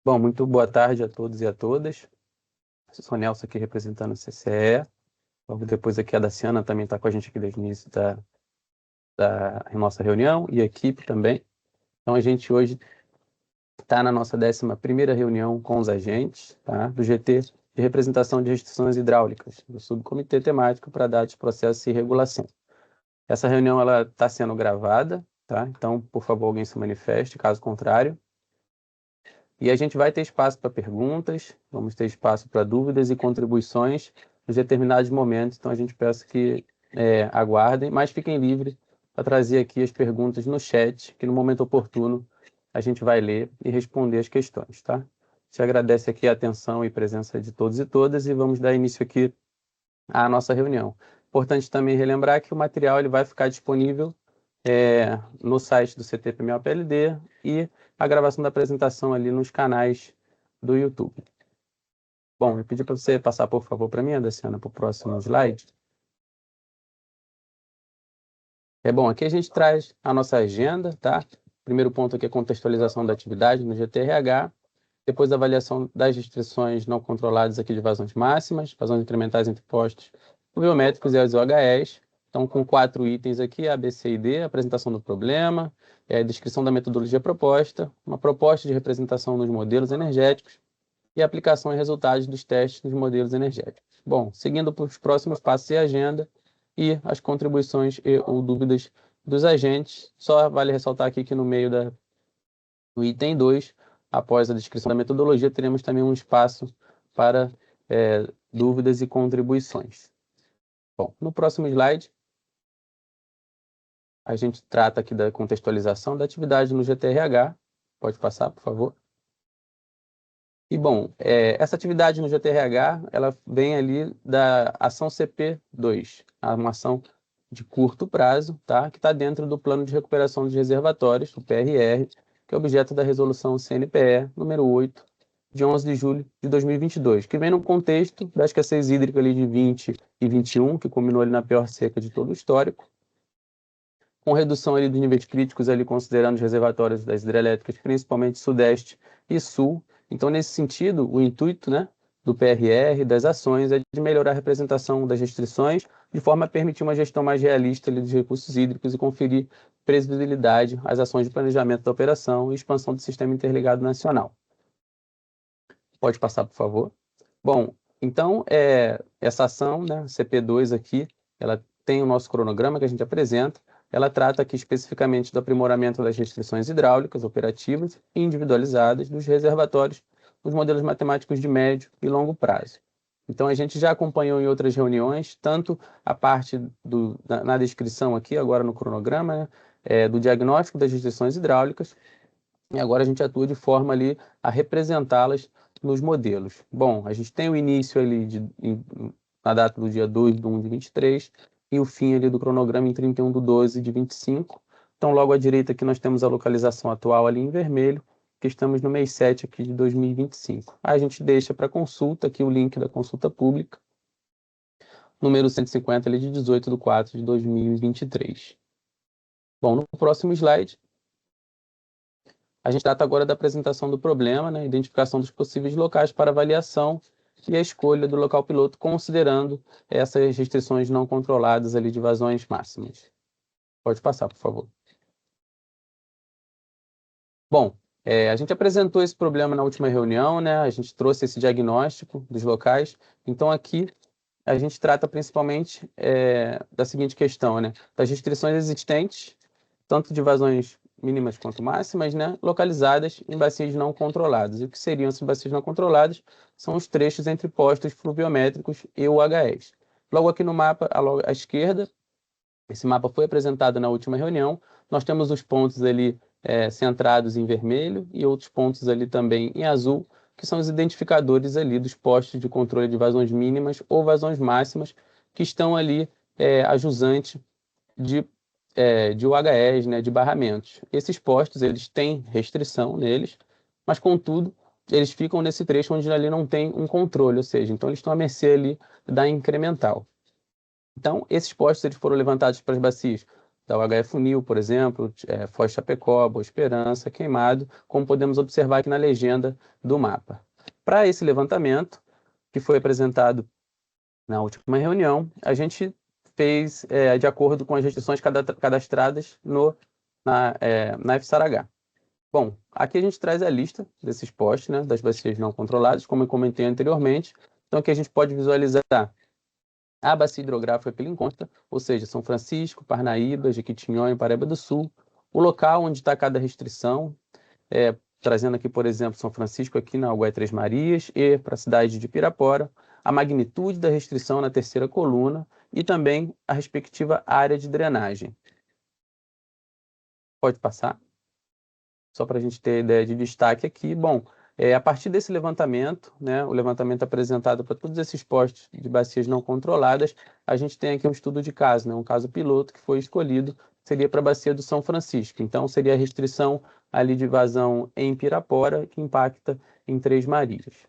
Bom, muito boa tarde a todos e a todas. Eu sou o Nelson aqui representando o CCE. Logo depois aqui a Daciana também está com a gente aqui desde o início da nossa reunião e a equipe também. Então a gente hoje está na nossa 11ª reunião com os agentes, tá, do GT de representação de restrições hidráulicas, do subcomitê temático para dados, processos e regulação. Essa reunião ela está sendo gravada, tá? Então, por favor, alguém se manifeste, caso contrário. E a gente vai ter espaço para perguntas, vamos ter espaço para dúvidas e contribuições nos determinados momentos. Então, a gente peça que aguardem, mas fiquem livres para trazer aqui as perguntas no chat, que no momento oportuno a gente vai ler e responder as questões, tá? Te agradece aqui a atenção e presença de todos e todas e vamos dar início aqui à nossa reunião. Importante também relembrar que o material ele vai ficar disponível no site do CT-PMO-PLD e a gravação da apresentação ali nos canais do YouTube. Bom, eu pedi para você passar, por favor, para mim, Daciana, para o próximo slide. Bom, aqui a gente traz a nossa agenda, tá? Primeiro ponto aqui é contextualização da atividade no GTRH, depois a avaliação das restrições não controladas aqui de vazões máximas, vazões incrementais entre postos pluviométricos e as OHS. Então, com 4 itens aqui, A, B, C e D, apresentação do problema, descrição da metodologia proposta, uma proposta de representação dos modelos energéticos e aplicação e resultados dos testes nos modelos energéticos. Bom, seguindo para os próximos passos e agenda e as contribuições e ou dúvidas dos agentes, só vale ressaltar aqui que no meio do item 2, após a descrição da metodologia, teremos também um espaço para dúvidas e contribuições. Bom, no próximo slide, a gente trata aqui da contextualização da atividade no GTRH. Pode passar, por favor. E, bom, essa atividade no GTRH, ela vem ali da ação CP2, uma ação de curto prazo, tá? Que está dentro do Plano de Recuperação dos Reservatórios, o PRR, que é objeto da resolução CNPE número 8, de 11 de julho de 2022, que vem no contexto da escassez hídrica ali de 20 e 21, que culminou ali na pior seca de todo o histórico, com redução ali dos níveis críticos ali considerando os reservatórios das hidrelétricas, principalmente Sudeste e Sul. Então, nesse sentido, o intuito, né, do PRR, das ações, é de melhorar a representação das restrições, de forma a permitir uma gestão mais realista ali dos recursos hídricos e conferir previsibilidade às ações de planejamento da operação e expansão do sistema interligado nacional. Pode passar, por favor. Bom, então, essa ação, né, CP2 aqui, ela tem o nosso cronograma que a gente apresenta. Ela trata aqui especificamente do aprimoramento das restrições hidráulicas operativas e individualizadas dos reservatórios nos modelos matemáticos de médio e longo prazo. Então, a gente já acompanhou em outras reuniões, tanto a parte na descrição aqui, agora no cronograma, né, do diagnóstico das restrições hidráulicas, e agora a gente atua de forma ali a representá-las nos modelos. Bom, a gente tem o início ali na data do dia 2/1 de 23, e o fim ali do cronograma em 31/12 de 25. Então, logo à direita aqui nós temos a localização atual ali em vermelho, que estamos no mês 7 aqui de 2025. Aí a gente deixa para consulta aqui o link da consulta pública, número 150 ali de 18/4 de 2023. Bom, no próximo slide, a gente trata agora da apresentação do problema, né, identificação dos possíveis locais para avaliação e a escolha do local piloto, considerando essas restrições não controladas ali de vazões máximas. Pode passar, por favor. Bom, a gente apresentou esse problema na última reunião, né? A gente trouxe esse diagnóstico dos locais. Então, aqui, a gente trata principalmente da seguinte questão, né? Das restrições existentes, tanto de vazões mínimas quanto máximas, né, localizadas em bacias não controladas. E o que seriam essas bacias não controladas? São os trechos entre postos pluviométricos e UHS. Logo aqui no mapa, à esquerda, esse mapa foi apresentado na última reunião, nós temos os pontos ali centrados em vermelho e outros pontos ali também em azul, que são os identificadores ali dos postos de controle de vazões mínimas ou vazões máximas, que estão ali a jusante de UHS, né, de barramentos. Esses postos, eles têm restrição neles, mas, contudo, eles ficam nesse trecho onde ali não tem um controle, ou seja, então eles estão à mercê ali da incremental. Então, esses postos eles foram levantados para as bacias da UHF Funil, por exemplo, Foz Chapecó, Boa Esperança, Queimado, como podemos observar aqui na legenda do mapa. Para esse levantamento, que foi apresentado na última reunião, a gente fez de acordo com as restrições cadastradas na FSARH. Bom, aqui a gente traz a lista desses postes, né, das bacias não controladas, como eu comentei anteriormente. Então, aqui a gente pode visualizar a bacia hidrográfica que ele encontra, ou seja, São Francisco, Parnaíba, Jequitinhonha e Paraíba do Sul, o local onde está cada restrição, trazendo aqui, por exemplo, São Francisco aqui na UHE Três Marias e para a cidade de Pirapora, a magnitude da restrição na terceira coluna e também a respectiva área de drenagem. Pode passar? Só para a gente ter ideia de destaque aqui. Bom, a partir desse levantamento, né, o levantamento apresentado para todos esses postes de bacias não controladas, a gente tem aqui um estudo de caso, né, um caso piloto que foi escolhido, seria para a bacia do São Francisco. Então, seria a restrição ali de vazão em Pirapora, que impacta em Três Marias.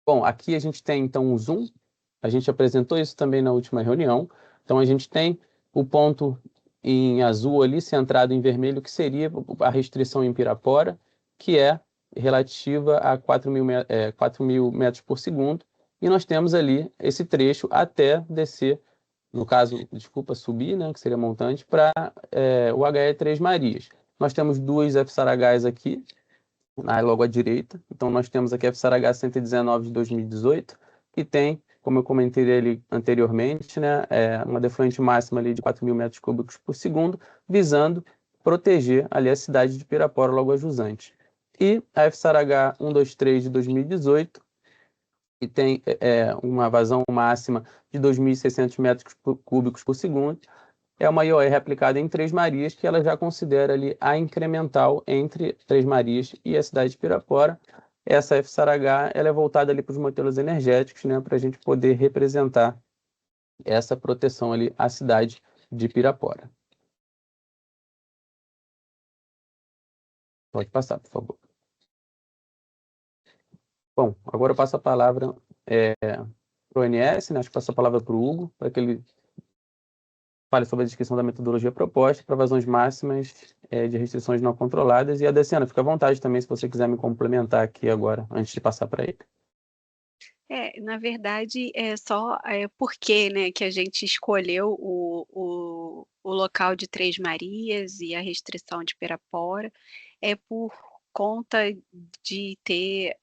Bom, aqui a gente tem, então, um zoom. A gente apresentou isso também na última reunião. Então, a gente tem o ponto em azul ali, centrado em vermelho, que seria a restrição em Pirapora, que é relativa a 4.000 metros por segundo. E nós temos ali esse trecho até descer, no caso, desculpa, subir, né, que seria montante, para o HE Três Marias. Nós temos duas FSARHs aqui, logo à direita. Então, nós temos aqui a FSARH 119 de 2018, que tem, como eu comentei ali anteriormente, né, uma defluente máxima ali de 4.000 metros cúbicos por segundo, visando proteger ali a cidade de Pirapora, logo a jusante. E a FSARH 123 de 2018, que tem uma vazão máxima de 2.600 metros cúbicos por segundo, é uma IOR aplicada em Três Marias, que ela já considera ali a incremental entre Três Marias e a cidade de Pirapora. Essa FSARH ela é voltada ali para os modelos energéticos, né, para a gente poder representar essa proteção ali à cidade de Pirapora. Pode passar, por favor. Bom, agora eu passo a palavra para o ONS, né, acho que passo a palavra para o Hugo, para que ele fale sobre a descrição da metodologia proposta para vazões máximas de restrições não controladas. E a Adeciana, fica à vontade também se você quiser me complementar aqui agora, antes de passar para ele. Na verdade, é só por que, né, que a gente escolheu o local de Três Marias e a restrição de Pirapora, por conta de ter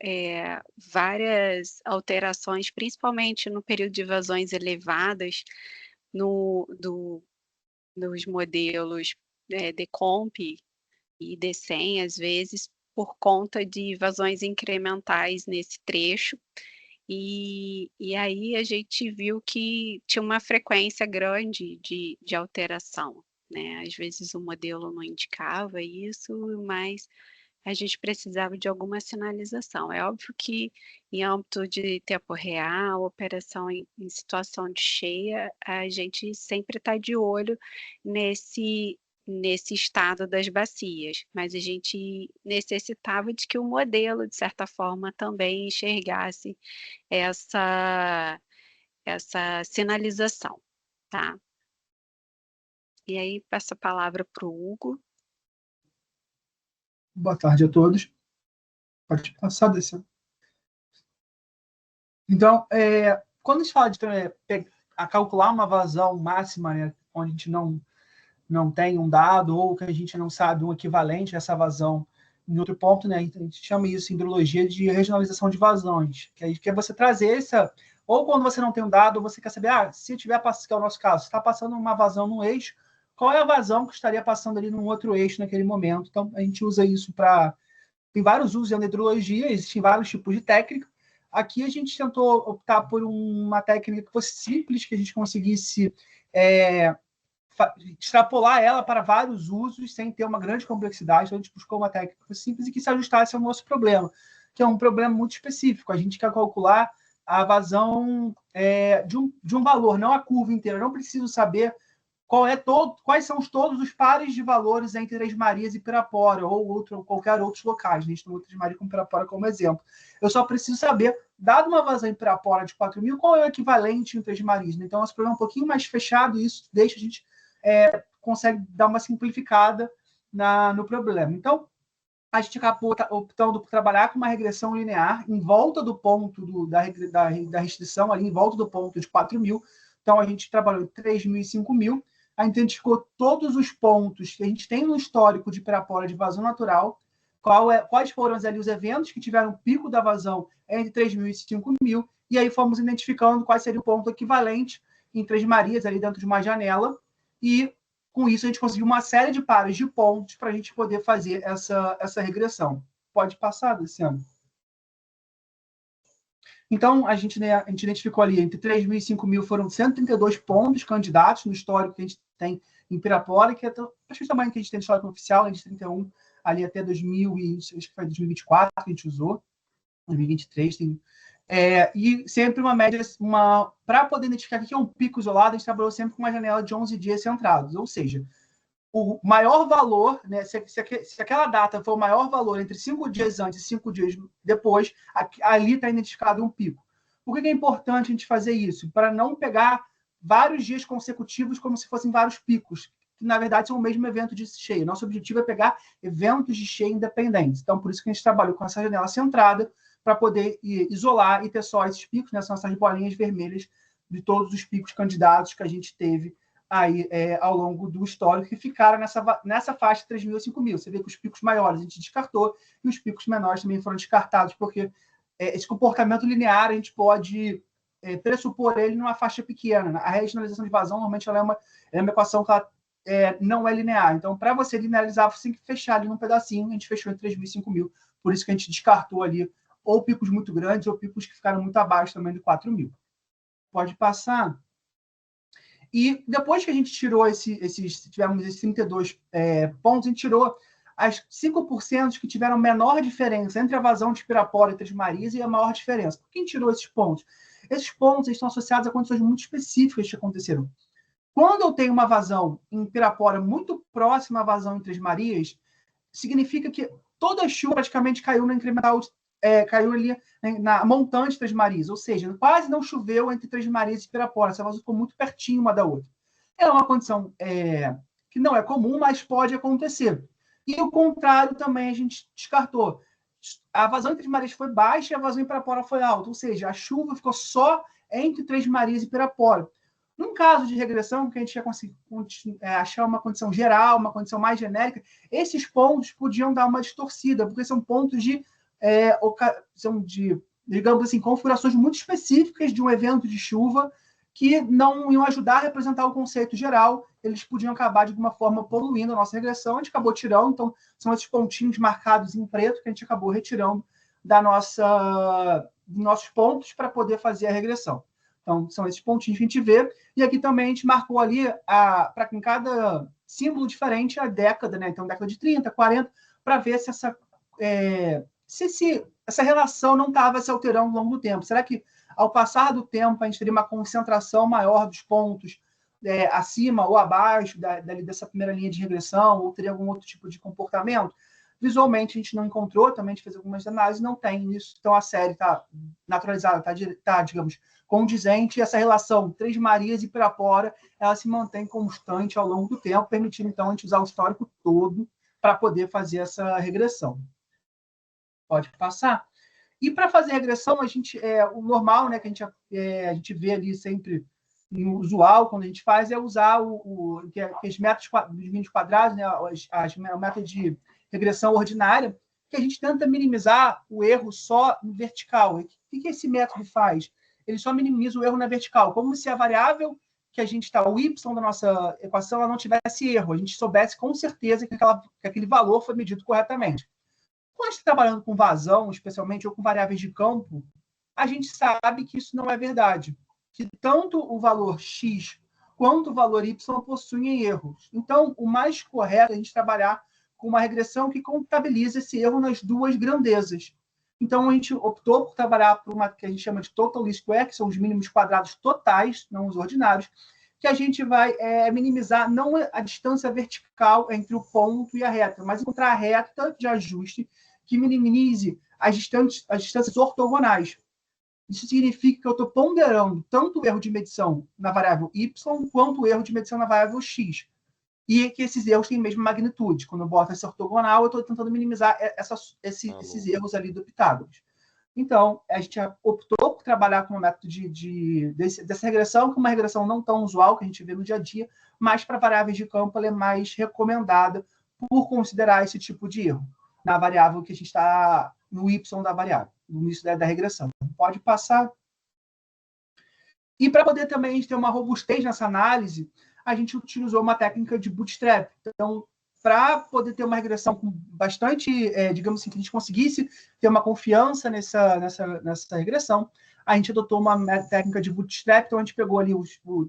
várias alterações, principalmente no período de vazões elevadas, nos modelos Decomp e D100, às vezes, por conta de vazões incrementais nesse trecho. E aí a gente viu que tinha uma frequência grande de alteração, né? Às vezes o modelo não indicava isso, mas a gente precisava de alguma sinalização. É óbvio que em âmbito de tempo real, operação em situação de cheia, a gente sempre está de olho nesse estado das bacias, mas a gente necessitava de que o modelo, de certa forma, também enxergasse essa sinalização, tá? E aí, passo a palavra para o Hugo. Boa tarde a todos. Pode passar desse. Então, quando a gente fala de calcular uma vazão máxima, né, onde a gente não tem um dado ou que a gente não sabe um equivalente a essa vazão em outro ponto, né, a gente chama isso em hidrologia de regionalização de vazões, que é você trazer essa... Ou quando você não tem um dado, você quer saber, se tiver, que é o nosso caso, se está passando uma vazão num eixo, qual é a vazão que estaria passando ali num outro eixo naquele momento? Então, a gente usa isso para... Tem vários usos em hidrologia, existem vários tipos de técnica. Aqui a gente tentou optar por uma técnica que fosse simples, que a gente conseguisse extrapolar ela para vários usos sem ter uma grande complexidade. Então, a gente buscou uma técnica que fosse simples e que se ajustasse ao nosso problema, que é um problema muito específico. A gente quer calcular a vazão de um valor, não a curva inteira. Eu não preciso saber quais são todos os pares de valores entre Três Marias e Pirapora, ou qualquer outros locais. A gente não usa Três Marias com Pirapora como exemplo. Eu só preciso saber, dado uma vazão em Pirapora de 4.000, qual é o equivalente em Três Marias. Então, esse problema é um pouquinho mais fechado, e isso deixa a gente consegue dar uma simplificada no problema. Então, a gente acabou optando por trabalhar com uma regressão linear em volta do ponto da restrição, ali em volta do ponto de 4.000. Então, a gente trabalhou em 3.000 e 5.000. A gente identificou todos os pontos que a gente tem no histórico de Pirapora de vazão natural, quais foram ali os eventos que tiveram pico da vazão entre 3.000 e 5.000, e aí fomos identificando qual seria o ponto equivalente em Três Marias, ali dentro de uma janela, e com isso a gente conseguiu uma série de pares de pontos para a gente poder fazer essa regressão. Pode passar, Luciano? Então, a gente identificou ali entre 3.000 e 5.000 foram 132 pontos candidatos no histórico que a gente tem em Pirapora, que é praticamente o tamanho que a gente tem no histórico oficial, de 31 ali até 2000 e acho que foi 2024 que a gente usou, 2023 tem. E sempre uma média, para poder identificar o que é um pico isolado, a gente trabalhou sempre com uma janela de 11 dias centrados, ou seja, o maior valor, né, se aquela data for o maior valor entre 5 dias antes e 5 dias depois, ali está identificado um pico. Por que é importante a gente fazer isso? Para não pegar vários dias consecutivos como se fossem vários picos, que na verdade são o mesmo evento de cheia. Nosso objetivo é pegar eventos de cheia independentes. Então, por isso que a gente trabalhou com essa janela centrada, para poder isolar e ter só esses picos, né, são essas bolinhas vermelhas de todos os picos candidatos que a gente teve aí ao longo do histórico, que ficaram nessa faixa de 3.000 a 5.000. Você vê que os picos maiores a gente descartou e os picos menores também foram descartados, porque esse comportamento linear a gente pode pressupor ele numa faixa pequena. A regionalização de vazão, normalmente, ela é uma equação que ela, não é linear. Então, para você linearizar, você tem que fechar ali num pedacinho. A gente fechou em 3.000 e 5.000. Por isso que a gente descartou ali ou picos muito grandes ou picos que ficaram muito abaixo também de 4.000. Pode passar. E depois que a gente tirou tivemos esses 32 pontos, a gente tirou as 5% que tiveram menor diferença entre a vazão de Pirapora e Três Marias e a maior diferença. Por que a gente tirou esses pontos? Esses pontos estão associados a condições muito específicas que aconteceram. Quando eu tenho uma vazão em Pirapora muito próxima à vazão em Três Marias, significa que toda a chuva praticamente caiu no incremental, caiu ali na montante Três Marias, ou seja, quase não choveu entre Três Marias e Pirapora, essa vazão ficou muito pertinho uma da outra. É uma condição que não é comum, mas pode acontecer. E o contrário também a gente descartou. A vazão em Três Marias foi baixa e a vazão em Pirapora foi alta, ou seja, a chuva ficou só entre Três Marias e Pirapora. Num caso de regressão, que a gente ia conseguir achar uma condição geral, uma condição mais genérica, esses pontos podiam dar uma distorcida, porque são pontos são de, digamos assim, configurações muito específicas de um evento de chuva que não iam ajudar a representar o conceito geral, eles podiam acabar, de alguma forma, poluindo a nossa regressão. A gente acabou tirando, então, são esses pontinhos marcados em preto que a gente acabou retirando dos nossos pontos para poder fazer a regressão. Então, são esses pontinhos que a gente vê. E aqui também a gente marcou ali, para em cada símbolo diferente, a década, né? Então, década de 30, 40, para ver se essa relação não estava se alterando ao longo do tempo. Será que, ao passar do tempo, a gente teria uma concentração maior dos pontos acima ou abaixo dessa primeira linha de regressão, ou teria algum outro tipo de comportamento? Visualmente, a gente não encontrou, também a gente fez algumas análises, não tem isso. Então, a série está naturalizada, está, digamos, condizente, e essa relação Três Marias e Pirapora, ela se mantém constante ao longo do tempo, permitindo, então, a gente usar o histórico todo para poder fazer essa regressão. Pode passar. E para fazer regressão, o normal, né, que a gente vê ali sempre, usual, quando a gente faz, é usar os métodos dos mínimos quadrados, né, o método de regressão ordinária, que a gente tenta minimizar o erro só no vertical. O que esse método faz? Ele só minimiza o erro na vertical, como se a variável que a gente está, o y da nossa equação, ela não tivesse erro, a gente soubesse com certeza que aquele valor foi medido corretamente. Quando a gente está trabalhando com vazão, especialmente, ou com variáveis de campo, a gente sabe que isso não é verdade, que tanto o valor x quanto o valor y possuem erros. Então, o mais correto é a gente trabalhar com uma regressão que contabiliza esse erro nas duas grandezas. Então, a gente optou por trabalhar por uma que a gente chama de total least square, que são os mínimos quadrados totais, não os ordinários, que a gente vai minimizar não a distância vertical entre o ponto e a reta, mas encontrar a reta de ajuste que minimize as distâncias ortogonais. Isso significa que eu estou ponderando tanto o erro de medição na variável y, quanto o erro de medição na variável x. E que esses erros têm a mesma magnitude. Quando eu boto essa ortogonal, eu estou tentando minimizar esses erros ali do Pitágoras. Então, a gente optou por trabalhar com um método dessa regressão, que é uma regressão não tão usual, que a gente vê no dia a dia, mas para variáveis de campo ela é mais recomendada por considerar esse tipo de erro na variável que a gente está no y da variável, no início da regressão. Pode passar. E para poder também a gente ter uma robustez nessa análise, a gente utilizou uma técnica de bootstrap. Então, para poder ter uma regressão com bastante, digamos assim, que a gente conseguisse ter uma confiança nessa regressão, a gente adotou uma técnica de bootstrap. Então, a gente pegou ali,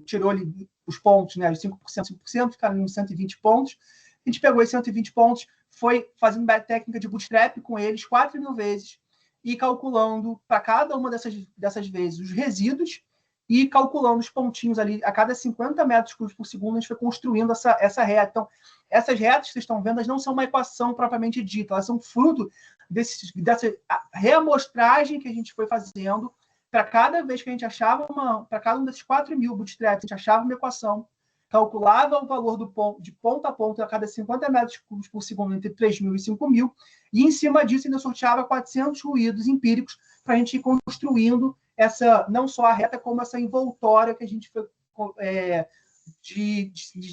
tirou ali os pontos, né, os 5%, 5%, ficaram em 120 pontos. A gente pegou esses 120 pontos, foi fazendo uma técnica de bootstrap com eles 4.000 vezes e calculando para cada uma dessas vezes os resíduos e calculando os pontinhos ali a cada 50 metros cúbicos por segundo. A gente foi construindo essa reta. Então, essas retas que vocês estão vendo, elas não são uma equação propriamente dita, elas são fruto dessa reamostragem que a gente foi fazendo para cada vez que a gente achava para cada um desses 4.000 bootstraps, a gente achava uma equação, calculava o valor de ponta a ponta a cada 50 metros cúbicos por segundo entre 3.000 e 5.000, e em cima disso ainda sorteava 400 ruídos empíricos para a gente ir construindo não só a reta, como essa envoltória que a gente foi de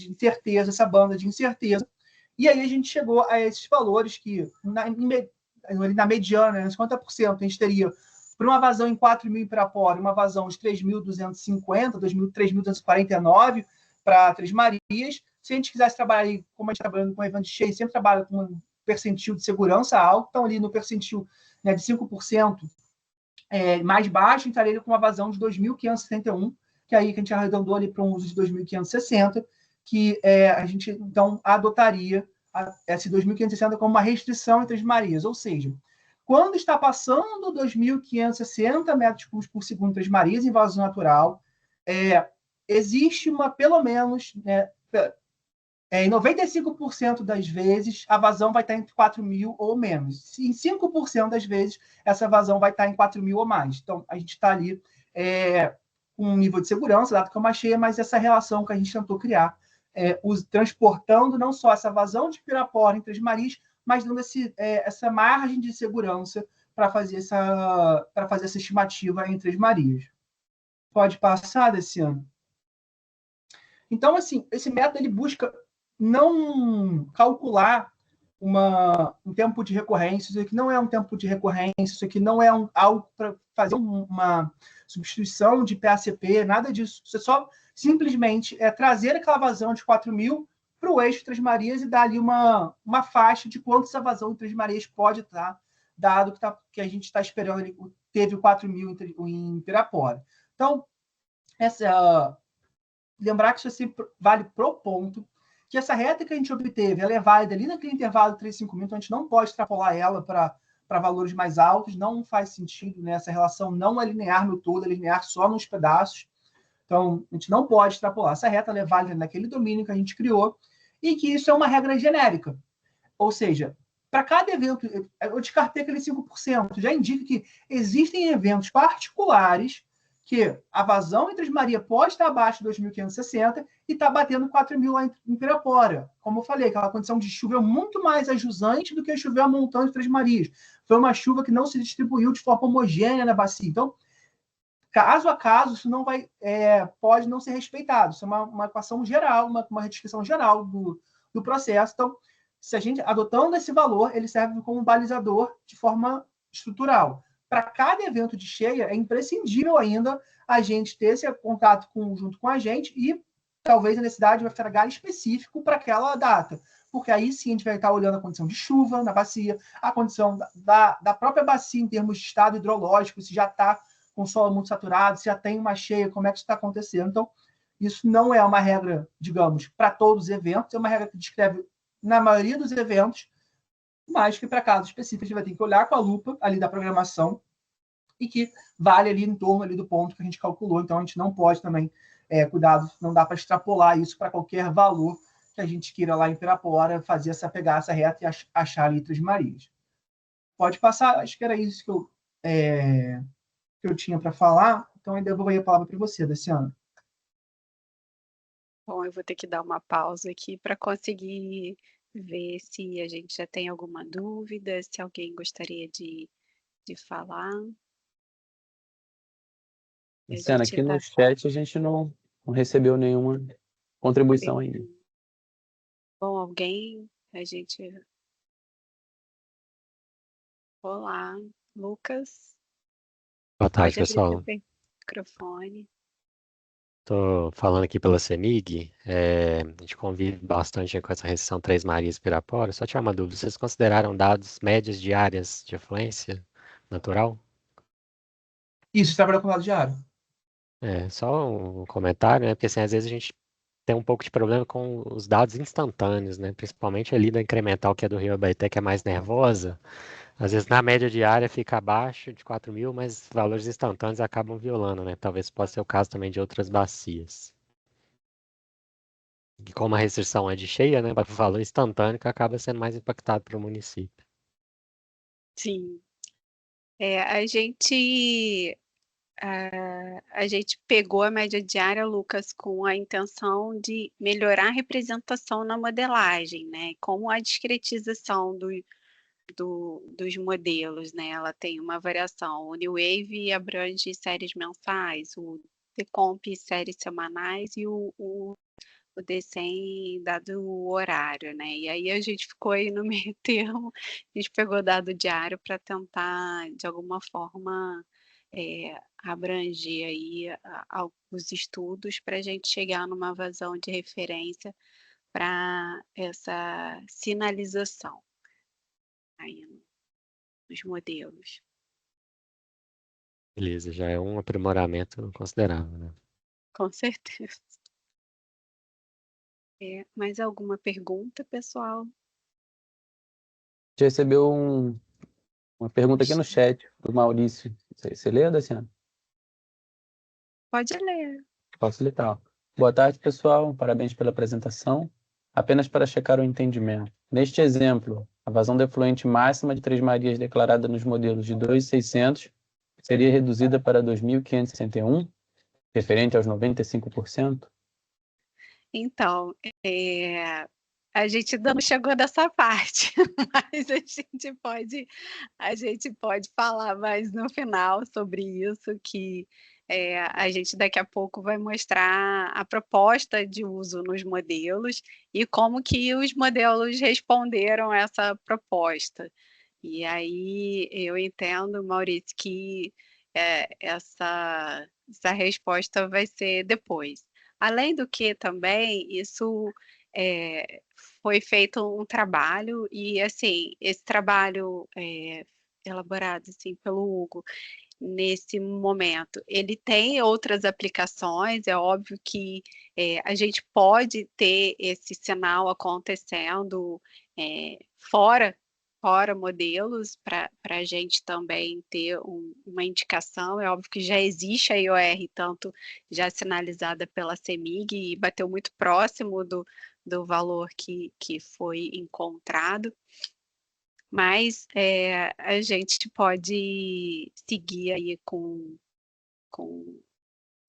incerteza, essa banda de incerteza. E aí a gente chegou a esses valores que, na mediana, nos 50%, a gente teria, para uma vazão em 4.000 em Pirapora, uma vazão de 3.250, 3.249 para Três Marias. Se a gente quisesse trabalhar aí, como a gente está trabalhando com evento cheio, sempre trabalha com um percentil de segurança alto, então ali no percentil, né, de 5%, mais baixo, entraria com uma vazão de 2.571, que aí que a gente arredondou ali para um uso de 2.560, que a gente, então, adotaria esse 2.560 como uma restrição entre as Marias. Ou seja, quando está passando 2.560 metros cúbicos por segundo entre as Marias em vazão natural, existe pelo menos, em 95% das vezes, a vazão vai estar entre 4.000 ou menos. Em 5% das vezes, essa vazão vai estar em 4.000 ou mais. Então, a gente está ali com um nível de segurança, dado que é uma cheia, mas essa relação que a gente tentou criar, transportando não só essa vazão de Pirapora em Três Marias, mas dando essa margem de segurança para fazer essa estimativa em Três Marias. Pode passar desse ano. Então, assim, esse método ele busca não calcular um tempo de recorrência. Isso aqui não é um tempo de recorrência, isso aqui não é algo para fazer uma substituição de PACP, nada disso. Você só simplesmente trazer aquela vazão de 4.000 para o eixo Três Marias e dar ali uma faixa de quanto essa vazão de Três Marias pode estar, dado que a gente está esperando, teve 4.000 em Pirapora. Então, lembrar que isso sempre vale pro ponto, que essa reta que a gente obteve, ela é válida ali naquele intervalo de 3.000, então a gente não pode extrapolar ela para valores mais altos, não faz sentido, né? Essa relação não é linear no todo, é linear só nos pedaços. Então, a gente não pode extrapolar. Essa reta é válida naquele domínio que a gente criou, e que isso é uma regra genérica. Ou seja, para cada evento, eu descartei aquele 5%, já indica que existem eventos particulares que a vazão em Três Marias pode estar abaixo de 2.560 e está batendo 4.000 lá em Pirapora. Como eu falei, aquela condição de chuva é muito mais ajusante do que chover a montão de Três Marias. Foi uma chuva que não se distribuiu de forma homogênea na bacia. Então, caso a caso, isso não pode não ser respeitado. Isso é uma equação geral, uma descrição geral do processo. Então, se a gente adotando esse valor, ele serve como balizador de forma estrutural. Para cada evento de cheia, é imprescindível ainda a gente ter esse contato junto com a gente e talvez a necessidade de um FTH específico para aquela data. Porque aí sim a gente vai estar olhando a condição de chuva na bacia, a condição da própria bacia em termos de estado hidrológico, se já está com o solo muito saturado, se já tem uma cheia, como é que isso está acontecendo. Então, isso não é uma regra, digamos, para todos os eventos, é uma regra que descreve na maioria dos eventos, mas que para casos específicos a gente vai ter que olhar com a lupa ali da programação e que vale ali em torno ali do ponto que a gente calculou. Então, a gente não pode também cuidado, não dá para extrapolar isso para qualquer valor que a gente queira lá em Pirapora fazer pegar essa reta e achar ali Três Marias. Pode passar, acho que era isso que eu tinha para falar, então eu devolvo a palavra para você, Daciana. Bom, eu vou ter que dar uma pausa aqui para conseguir ver se a gente já tem alguma dúvida, se alguém gostaria de falar. A Luciana, gente aqui no está chat a gente não recebeu nenhuma contribuição ainda. Bom, alguém, a gente. Olá, Lucas. Boa tarde, Pode abrir seu pessoal. microfone. Estou falando aqui pela CEMIG. A gente convive bastante com essa restrição Três Marias e Pirapora. Só tinha uma dúvida: vocês consideraram dados médias diárias de afluência natural? Isso, trabalhou com dado diário. Só um comentário, né? Porque assim, às vezes a gente tem um pouco de problema com os dados instantâneos, né? Principalmente ali da incremental, que é do Rio Abaeté, que é mais nervosa. Às vezes na média diária fica abaixo de 4.000, mas valores instantâneos acabam violando, né? Talvez possa ser o caso também de outras bacias. E como a restrição é de cheia, né? O valor instantâneo que acaba sendo mais impactado para o município. Sim. A gente pegou a média diária, Lucas, com a intenção de melhorar a representação na modelagem, né? Como a discretização dos modelos, né? Ela tem uma variação. O New Wave abrange séries mensais, o Decomp séries semanais e o DCEM dado o horário, né? E aí a gente ficou aí no meio termo, a gente pegou dado diário para tentar, de alguma forma, abranger aí alguns estudos para a gente chegar numa vazão de referência para essa sinalização aí nos modelos. Beleza, já é um aprimoramento considerável, né? Com certeza. Mais alguma pergunta, pessoal? A gente recebeu uma pergunta aqui no chat do Maurício. Você lê, Daciana? Pode ler. Posso ler, tá. Boa tarde, pessoal. Parabéns pela apresentação. Apenas para checar o entendimento. Neste exemplo, a vazão defluente máxima de Três Marias declarada nos modelos de 2.600 seria reduzida para 2.561, referente aos 95%? Então, a gente ainda não chegou nessa parte, mas a gente pode falar mais no final sobre isso, que a gente daqui a pouco vai mostrar a proposta de uso nos modelos e como que os modelos responderam essa proposta. E aí eu entendo, Maurício, que essa resposta vai ser depois. Além do que também, isso foi feito um trabalho e, assim, esse trabalho elaborado, assim, pelo Hugo, nesse momento, ele tem outras aplicações, é óbvio que a gente pode ter esse sinal acontecendo fora modelos, para a gente também ter uma indicação. É óbvio que já existe a IOR, tanto já sinalizada pela CEMIG, e bateu muito próximo do valor que foi encontrado, mas a gente pode seguir aí com, com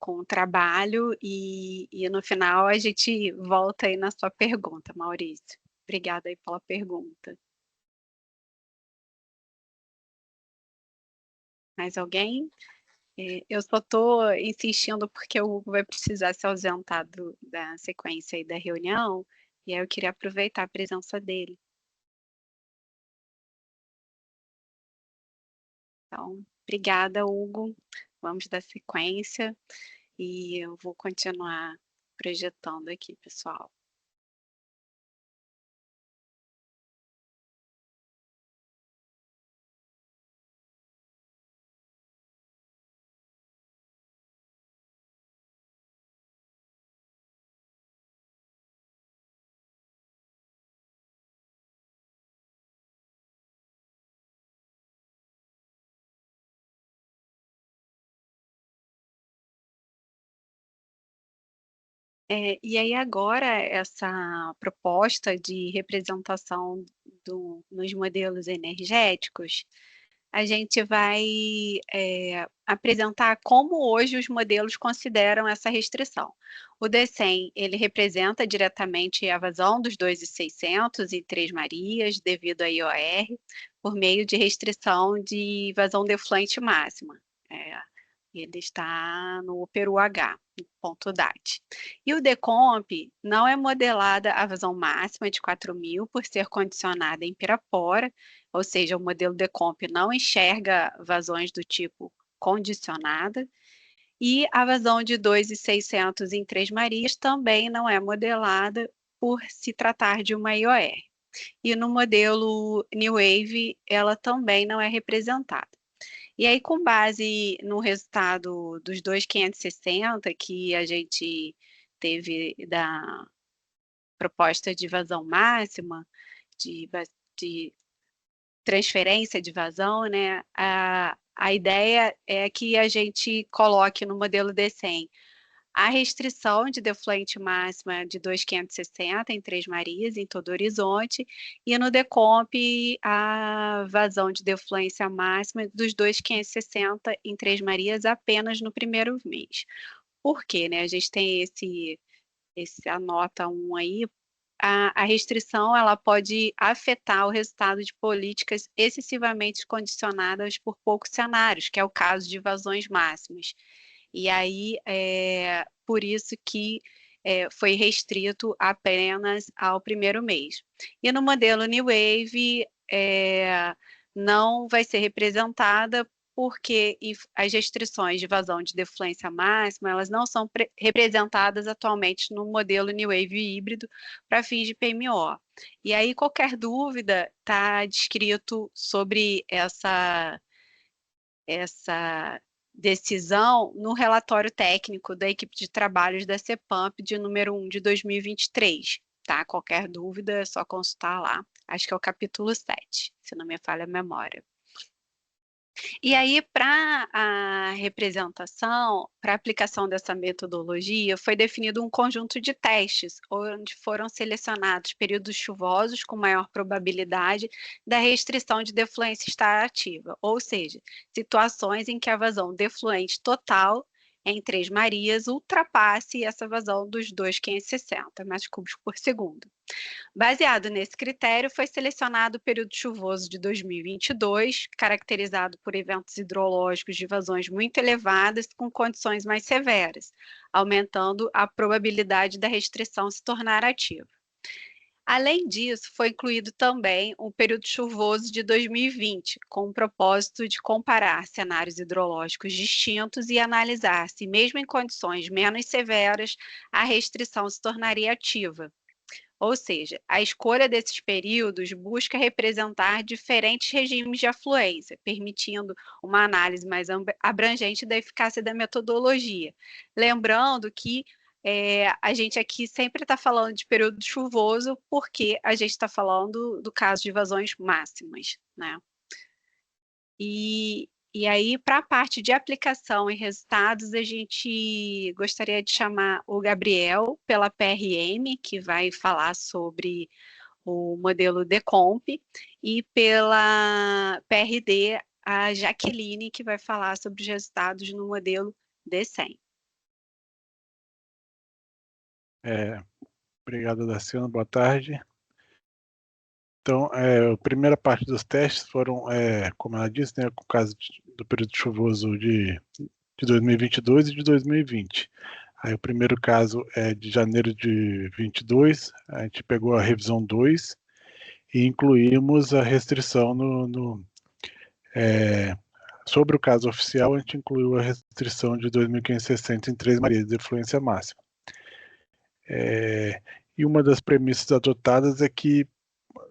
o trabalho e no final a gente volta aí na sua pergunta, Maurício. Obrigada aí pela pergunta. Mais alguém? Eu só estou insistindo porque o Hugo vai precisar se ausentar da sequência aí da reunião, e aí eu queria aproveitar a presença dele. Então, obrigada, Hugo. Vamos dar sequência e eu vou continuar projetando aqui, pessoal. E aí agora essa proposta de representação nos modelos energéticos, a gente vai apresentar como hoje os modelos consideram essa restrição. O DECEM, ele representa diretamente a vazão dos 2.600 e 3 Marias devido à IOR, por meio de restrição de vazão defluente máxima. Ele está no Peru H, ponto DAT. E o DECOMP não é modelada a vazão máxima de 4.000 por ser condicionada em Pirapora, ou seja, o modelo DECOMP não enxerga vazões do tipo condicionada, e a vazão de 2.600 em Três Marias também não é modelada por se tratar de uma IOR. E no modelo New Wave, ela também não é representada. E aí, com base no resultado dos 2.560 que a gente teve da proposta de vazão máxima, de transferência de vazão, né? A ideia é que a gente coloque no modelo DECEM a restrição de defluente máxima de 2.560 em Três Marias, em todo o horizonte, e no DECOMP a vazão de defluência máxima dos 2.560 em Três Marias apenas no primeiro mês. Por quê? Né? A gente tem a nota 1 aí. A restrição ela pode afetar o resultado de políticas excessivamente condicionadas por poucos cenários, que é o caso de vazões máximas. E aí, por isso que foi restrito apenas ao primeiro mês. E no modelo New Wave, não vai ser representada porque as restrições de vazão de defluência máxima, elas não são representadas atualmente no modelo New Wave híbrido para fins de PMO. E aí, qualquer dúvida, está descrito sobre essa decisão no relatório técnico da equipe de trabalhos da CEPAMP de número 1 de 2023, tá? Qualquer dúvida é só consultar lá. Acho que é o capítulo 7, se não me falha a memória. E aí, para a representação, para a aplicação dessa metodologia, foi definido um conjunto de testes, onde foram selecionados períodos chuvosos com maior probabilidade da restrição de defluência estar ativa, ou seja, situações em que a vazão defluente total em Três Marias ultrapasse essa vazão dos 2.560 metros cúbicos por segundo. Baseado nesse critério, foi selecionado o período chuvoso de 2022, caracterizado por eventos hidrológicos de vazões muito elevadas com condições mais severas, aumentando a probabilidade da restrição se tornar ativa. Além disso, foi incluído também o período chuvoso de 2020, com o propósito de comparar cenários hidrológicos distintos e analisar se, mesmo em condições menos severas, a restrição se tornaria ativa. Ou seja, a escolha desses períodos busca representar diferentes regimes de afluência, permitindo uma análise mais abrangente da eficácia da metodologia. Lembrando que a gente aqui sempre está falando de período chuvoso porque a gente está falando do caso de vazões máximas, né? E aí, para a parte de aplicação e resultados, a gente gostaria de chamar o Gabriel pela PRM, que vai falar sobre o modelo DECOMP, e pela PRD, a Jaqueline, que vai falar sobre os resultados no modelo DECEM. Obrigado, Daciano. Boa tarde. Então, a primeira parte dos testes foram, como ela disse, né, com o caso do período chuvoso de 2022 e de 2020. Aí o primeiro caso é de janeiro de 22, a gente pegou a revisão 2 e incluímos a restrição sobre o caso oficial, a gente incluiu a restrição de 2.560 em Três Marias de defluência máxima. E uma das premissas adotadas é que,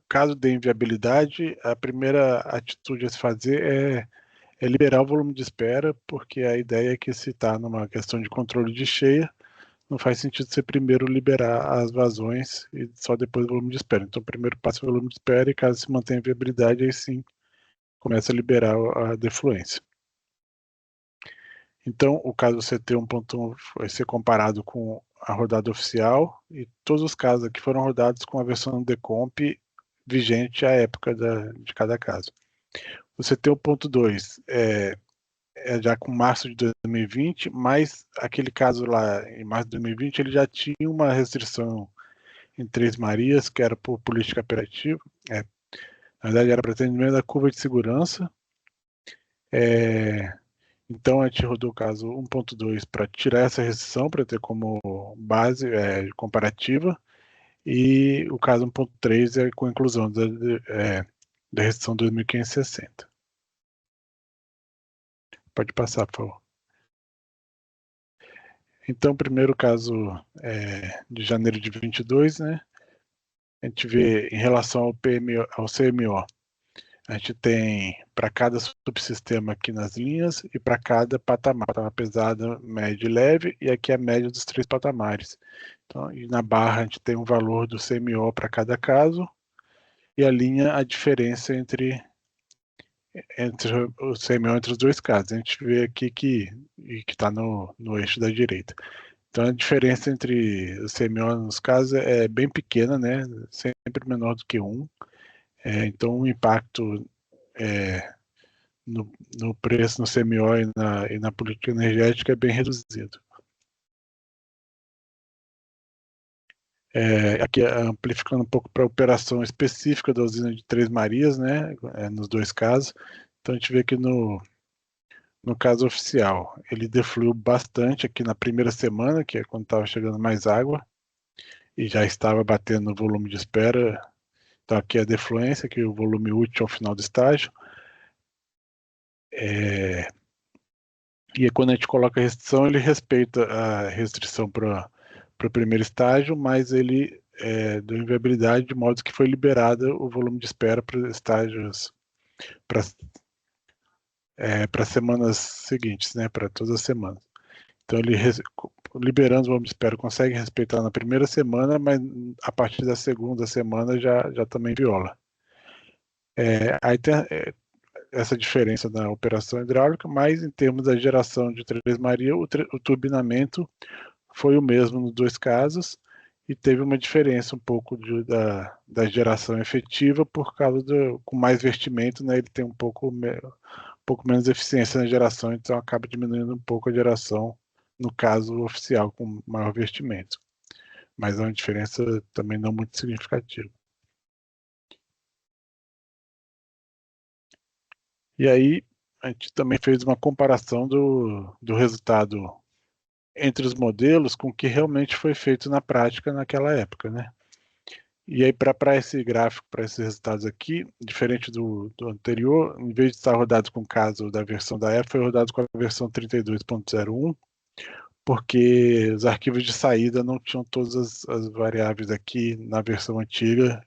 caso dê inviabilidade, a primeira atitude a se fazer é liberar o volume de espera, porque a ideia é que, se está numa questão de controle de cheia, não faz sentido você primeiro liberar as vazões e só depois o volume de espera. Então, primeiro passa o volume de espera e, caso se mantenha a viabilidade, aí sim começa a liberar a defluência. Então, o caso CT 1.1 vai ser comparado com a rodada oficial e todos os casos aqui foram rodados com a versão decomp vigente à época de cada caso. Você tem o ponto 2, já com março de 2020, mas aquele caso lá em março de 2020 ele já tinha uma restrição em Três Marias, que era por política operativa, na verdade era para atendimento da curva de segurança. Então a gente rodou o caso 1.2 para tirar essa restrição, para ter como base comparativa, e o caso 1.3 é com a inclusão da restrição 2560. Pode passar, por favor. Então, primeiro caso de janeiro de 22, né? A gente vê em relação ao CMO, a gente tem para cada subsistema aqui nas linhas e para cada patamar pesado, médio e leve, e aqui a média dos 3 patamares. Então, e na barra a gente tem um valor do CMO para cada caso e a linha a diferença entre o CMO entre os dois casos. A gente vê aqui que está no eixo da direita. Então a diferença entre o CMO nos casos é bem pequena, né? Sempre menor do que 1. Então o impacto no preço, no CMO e na política energética é bem reduzido. Aqui amplificando um pouco para a operação específica da usina de Três Marias, né? Nos dois casos. Então a gente vê que no caso oficial, ele defluiu bastante aqui na primeira semana, que é quando estava chegando mais água, e já estava batendo no volume de espera. Então aqui é a defluência, que é o volume útil ao final do estágio. E quando a gente coloca a restrição, ele respeita a restrição para o primeiro estágio, mas ele deu inviabilidade de modo que foi liberado o volume de espera para estágios, para semanas seguintes, né, para todas as semanas. Então ele, liberando o volume de espera, consegue respeitar na primeira semana, mas a partir da segunda semana já também viola. Aí tem essa diferença na operação hidráulica, mas em termos da geração de Três Marias, o turbinamento foi o mesmo nos dois casos e teve uma diferença um pouco da geração efetiva por causa com mais vestimento, né, ele tem um pouco menos eficiência na geração, então acaba diminuindo um pouco a geração no caso oficial com maior vestimento. Mas é uma diferença também não muito significativa. E aí, a gente também fez uma comparação do resultado entre os modelos com o que realmente foi feito na prática naquela época, né? E aí, para esse gráfico, para esses resultados aqui, diferente do anterior, em vez de estar rodado com o caso da versão da época, foi rodado com a versão 32.01, porque os arquivos de saída não tinham todas as variáveis aqui na versão antiga,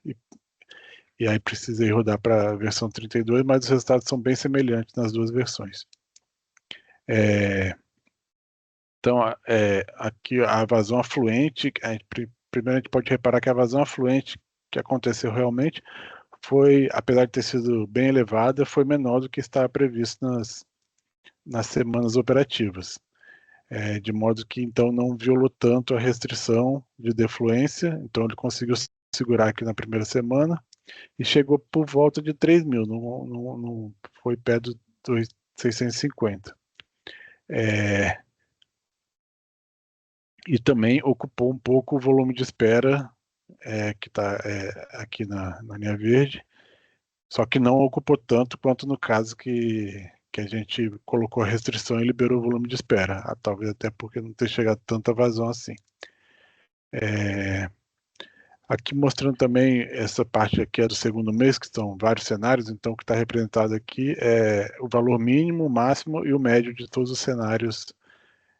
e aí precisei rodar para a versão 32, mas os resultados são bem semelhantes nas duas versões. Então, aqui a vazão afluente, primeiro a gente pode reparar que a vazão afluente que aconteceu realmente foi, apesar de ter sido bem elevada, foi menor do que estava previsto nas semanas operativas. De modo que, então, não violou tanto a restrição de defluência, então ele conseguiu segurar aqui na primeira semana, e chegou por volta de 3.000, não foi perto dos 650. E também ocupou um pouco o volume de espera que está aqui na linha verde, só que não ocupou tanto quanto no caso que a gente colocou a restrição e liberou o volume de espera, talvez até porque não ter chegado tanta vazão assim. Aqui mostrando também essa parte aqui é do segundo mês, que são vários cenários, então o que está representado aqui é o valor mínimo, máximo e o médio de todos os cenários,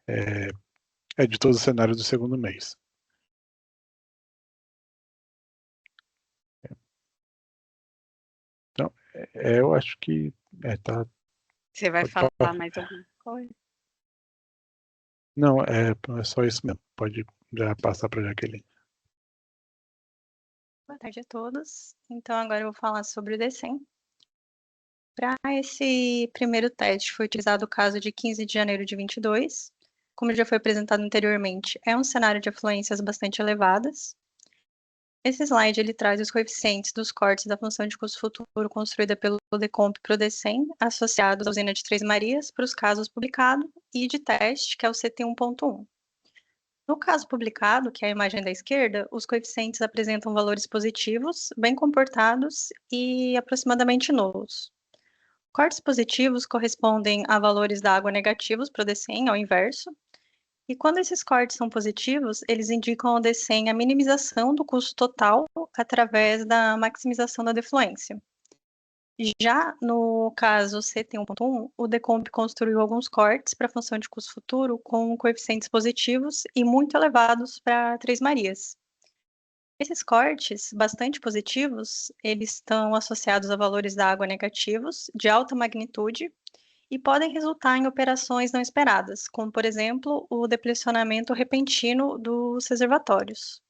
de todos os cenários do segundo mês. Então, eu acho que tá. Você vai falar mais alguma coisa? Não, é só isso mesmo. Pode já passar para a Jaqueline. Boa tarde a todos. Então, agora eu vou falar sobre o DECEM. Para esse primeiro teste, foi utilizado o caso de 15 de janeiro de 22, como já foi apresentado anteriormente, é um cenário de afluências bastante elevadas. Esse slide ele traz os coeficientes dos cortes da função de custo futuro construída pelo Decomp e Prodecem, associados à usina de Três Marias, para os casos publicado, e de teste, que é o CT 1.1. No caso publicado, que é a imagem da esquerda, os coeficientes apresentam valores positivos, bem comportados e aproximadamente nulos. Cortes positivos correspondem a valores da água negativos para o DECEM, ao inverso. E quando esses cortes são positivos, eles indicam ao DECEM a minimização do custo total através da maximização da defluência. Já no caso CT 1.1, o Decomp construiu alguns cortes para a função de custo futuro com coeficientes positivos e muito elevados para Três Marias. Esses cortes, bastante positivos, eles estão associados a valores da água negativos, de alta magnitude, e podem resultar em operações não esperadas, como, por exemplo, o deplecionamento repentino dos reservatórios.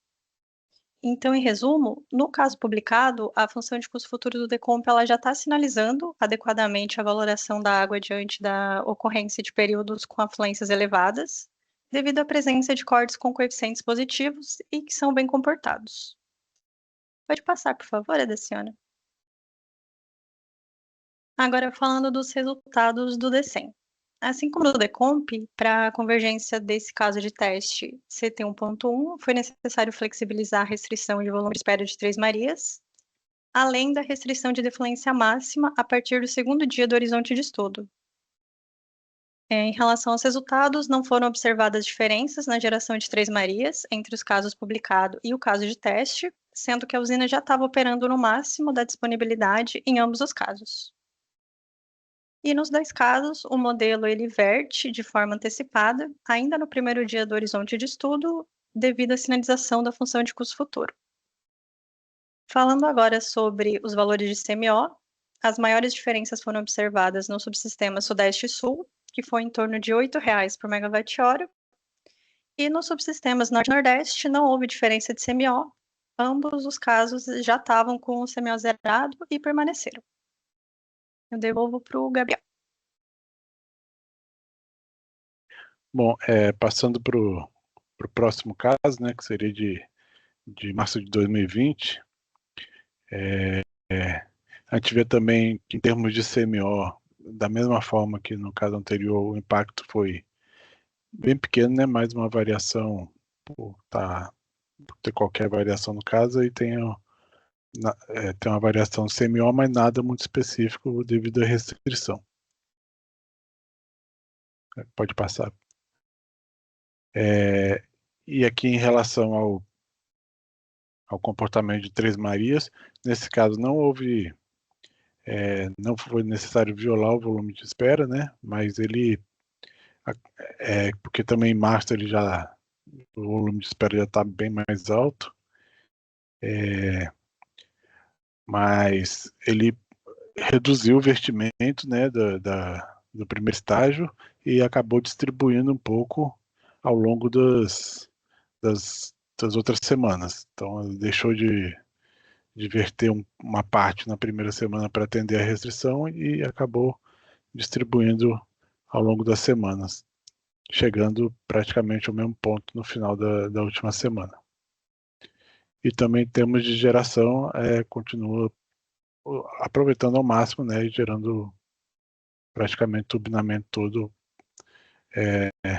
Então, em resumo, no caso publicado, a função de custo futuro do Decomp ela já está sinalizando adequadamente a valoração da água diante da ocorrência de períodos com afluências elevadas, devido à presença de cortes com coeficientes positivos e que são bem comportados. Pode passar, por favor, Adeciana. Agora, falando dos resultados do DECEM. Assim como no Decomp, para a convergência desse caso de teste CT 1.1, foi necessário flexibilizar a restrição de volume de espera de Três Marias, além da restrição de defluência máxima a partir do segundo dia do horizonte de estudo. Em relação aos resultados, não foram observadas diferenças na geração de Três Marias entre os casos publicados e o caso de teste, sendo que a usina já estava operando no máximo da disponibilidade em ambos os casos. E nos dois casos, o modelo ele verte de forma antecipada, ainda no primeiro dia do horizonte de estudo, devido à sinalização da função de custo futuro. Falando agora sobre os valores de CMO, as maiores diferenças foram observadas no subsistema Sudeste e Sul, que foi em torno de R$ 8,00 por megawatt-hora, e nos subsistemas Norte e Nordeste não houve diferença de CMO, ambos os casos já estavam com o CMO zerado e permaneceram. Eu devolvo para o Gabriel. Bom, passando para o próximo caso, né, que seria de março de 2020, a gente vê também que em termos de CMO, da mesma forma que no caso anterior, o impacto foi bem pequeno, né, mais uma variação, por ter qualquer variação no caso, e tem uma variação CMO, mas nada muito específico devido à restrição. Pode passar. E aqui em relação ao comportamento de Três Marias, nesse caso não houve, não foi necessário violar o volume de espera, né? Mas ele, porque também em março o volume de espera já está bem mais alto, mas ele reduziu o vertimento, né, do primeiro estágio e acabou distribuindo um pouco ao longo das outras semanas. Então, ele deixou de verter uma parte na primeira semana para atender a restrição e acabou distribuindo ao longo das semanas, chegando praticamente ao mesmo ponto no final da última semana. E também em termos de geração, continua aproveitando ao máximo, né, e gerando praticamente o turbinamento todo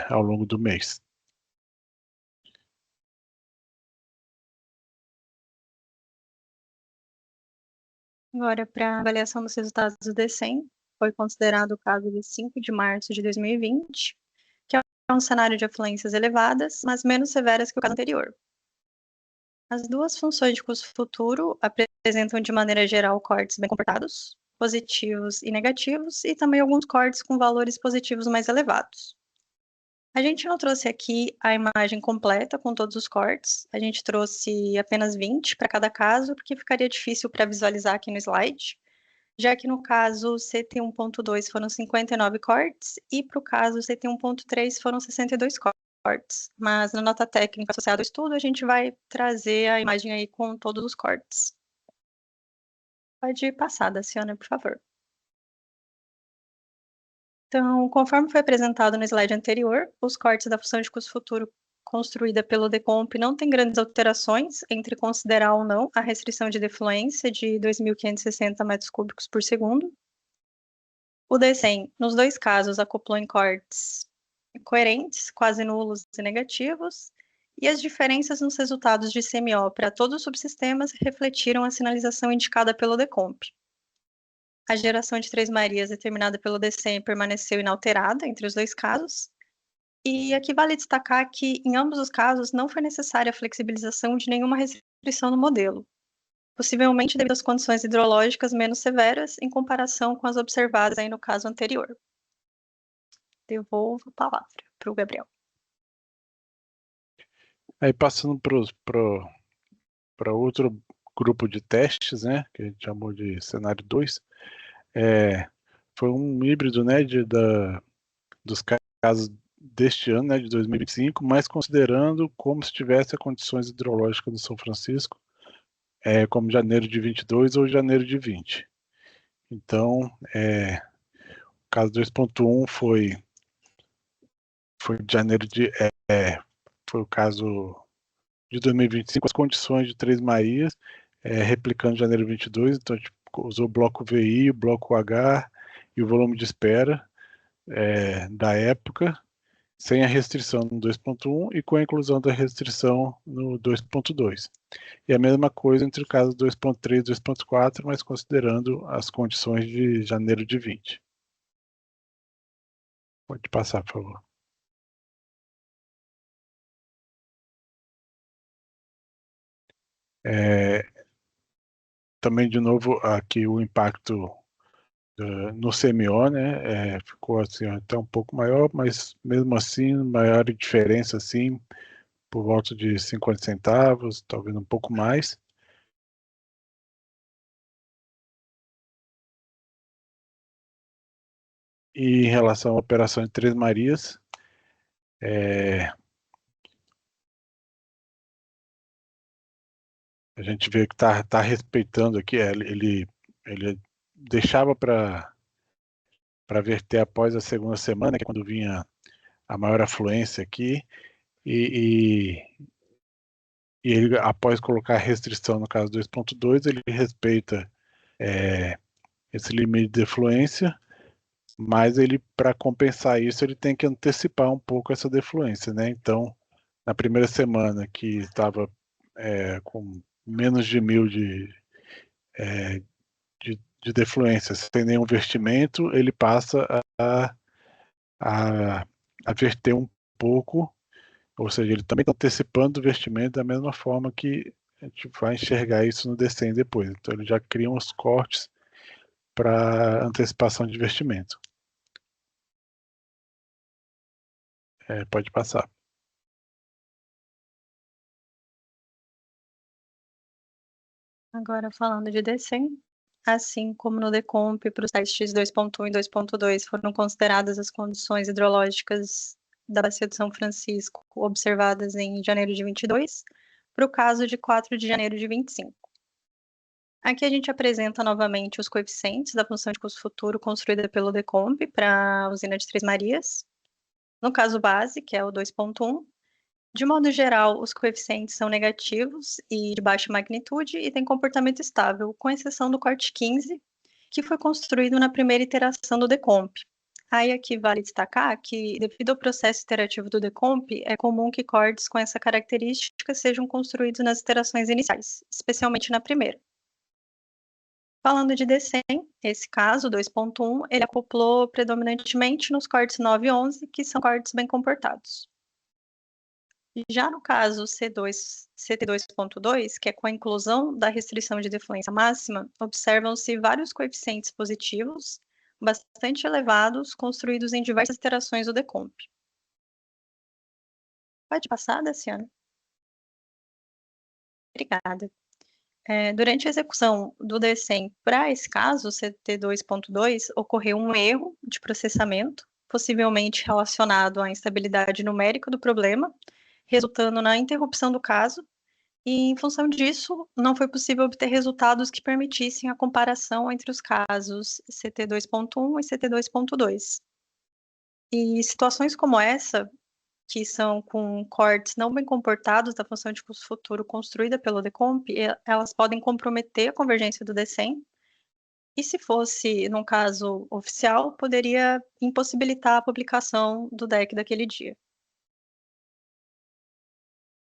ao longo do mês. Agora, para a avaliação dos resultados do DECEM, foi considerado o caso de 5 de março de 2020, que é um cenário de afluências elevadas, mas menos severas que o caso anterior. As duas funções de custo futuro apresentam, de maneira geral, cortes bem comportados, positivos e negativos, e também alguns cortes com valores positivos mais elevados. A gente não trouxe aqui a imagem completa com todos os cortes, a gente trouxe apenas 20 para cada caso, porque ficaria difícil para visualizar aqui no slide, já que no caso CT 1.2 foram 59 cortes, e para o caso CT 1.3 foram 62 cortes. Mas na nota técnica associada ao estudo, a gente vai trazer a imagem aí com todos os cortes. Pode passar, Daciana, por favor. Então, conforme foi apresentado no slide anterior, os cortes da função de custo futuro construída pelo Decomp não tem grandes alterações entre considerar ou não a restrição de defluência de 2.560 metros cúbicos por segundo. O DECEM, nos dois casos, acoplou em cortes coerentes, quase nulos e negativos, e as diferenças nos resultados de CMO para todos os subsistemas refletiram a sinalização indicada pelo Decomp. A geração de Três Marias determinada pelo DECEM permaneceu inalterada entre os dois casos, e aqui vale destacar que, em ambos os casos, não foi necessária a flexibilização de nenhuma restrição no modelo, possivelmente devido às condições hidrológicas menos severas em comparação com as observadas aí no caso anterior. Devolvo a palavra para o Gabriel. Aí passando para outro grupo de testes, né, que a gente chamou de cenário 2, foi um híbrido, né, dos casos deste ano, né, de 2025, mas considerando como se tivesse as condições hidrológicas do São Francisco, como janeiro de 22 ou janeiro de 20. Então, o caso 2.1 foi de janeiro de... foi o caso de 2025, as condições de Três Marias, replicando janeiro de 22, então a gente usou o bloco VI, o bloco H e o volume de espera da época, sem a restrição no 2.1 e com a inclusão da restrição no 2.2. E a mesma coisa entre o caso 2.3 e 2.4, mas considerando as condições de janeiro de 20. Pode passar, por favor. Também, de novo, aqui o impacto no CMO, né, ficou assim, até um pouco maior, mas mesmo assim, maior diferença, assim, por volta de 50 centavos, talvez um pouco mais. E em relação à operação de Três Marias, a gente vê que está respeitando aqui, ele deixava para verter após a segunda semana, que é quando vinha a maior afluência aqui, e ele, após colocar a restrição no caso 2.2, ele respeita esse limite de defluência, mas ele, para compensar isso, ele tem que antecipar um pouco essa defluência, né? Então, na primeira semana que estava com menos de 1.000 de defluência, sem nenhum vestimento, ele passa a verter um pouco, ou seja, ele também está antecipando o vestimento da mesma forma que a gente vai enxergar isso no DECEM depois. Então, ele já cria uns cortes para antecipação de vestimento. Pode passar. Agora, falando de DECEM, assim como no Decomp, para os testes 2.1 e 2.2 foram consideradas as condições hidrológicas da Bacia do São Francisco observadas em janeiro de 22, para o caso de 4 de janeiro de 25. Aqui a gente apresenta novamente os coeficientes da função de custo futuro construída pelo Decomp para a usina de Três Marias. No caso base, que é o 2.1, de modo geral, os coeficientes são negativos e de baixa magnitude e têm comportamento estável, com exceção do corte 15, que foi construído na primeira iteração do Decomp. Aí aqui vale destacar que, devido ao processo iterativo do Decomp, é comum que cortes com essa característica sejam construídos nas iterações iniciais, especialmente na primeira. Falando de DECEM, esse caso, 2.1, ele acoplou predominantemente nos cortes 9 e 11, que são cortes bem comportados. Já no caso CT2.2, que é com a inclusão da restrição de defluência máxima, observam-se vários coeficientes positivos, bastante elevados, construídos em diversas iterações do Decomp. Pode passar, Daciana? Obrigada. Durante a execução do DECEM para esse caso, CT2.2, ocorreu um erro de processamento, possivelmente relacionado à instabilidade numérica do problema, resultando na interrupção do caso, e em função disso, não foi possível obter resultados que permitissem a comparação entre os casos CT2.1 e CT2.2. E situações como essa, que são com cortes não bem comportados da função de custo futuro construída pelo DECOMP, elas podem comprometer a convergência do DECEM, e se fosse, num caso oficial, poderia impossibilitar a publicação do DEC daquele dia.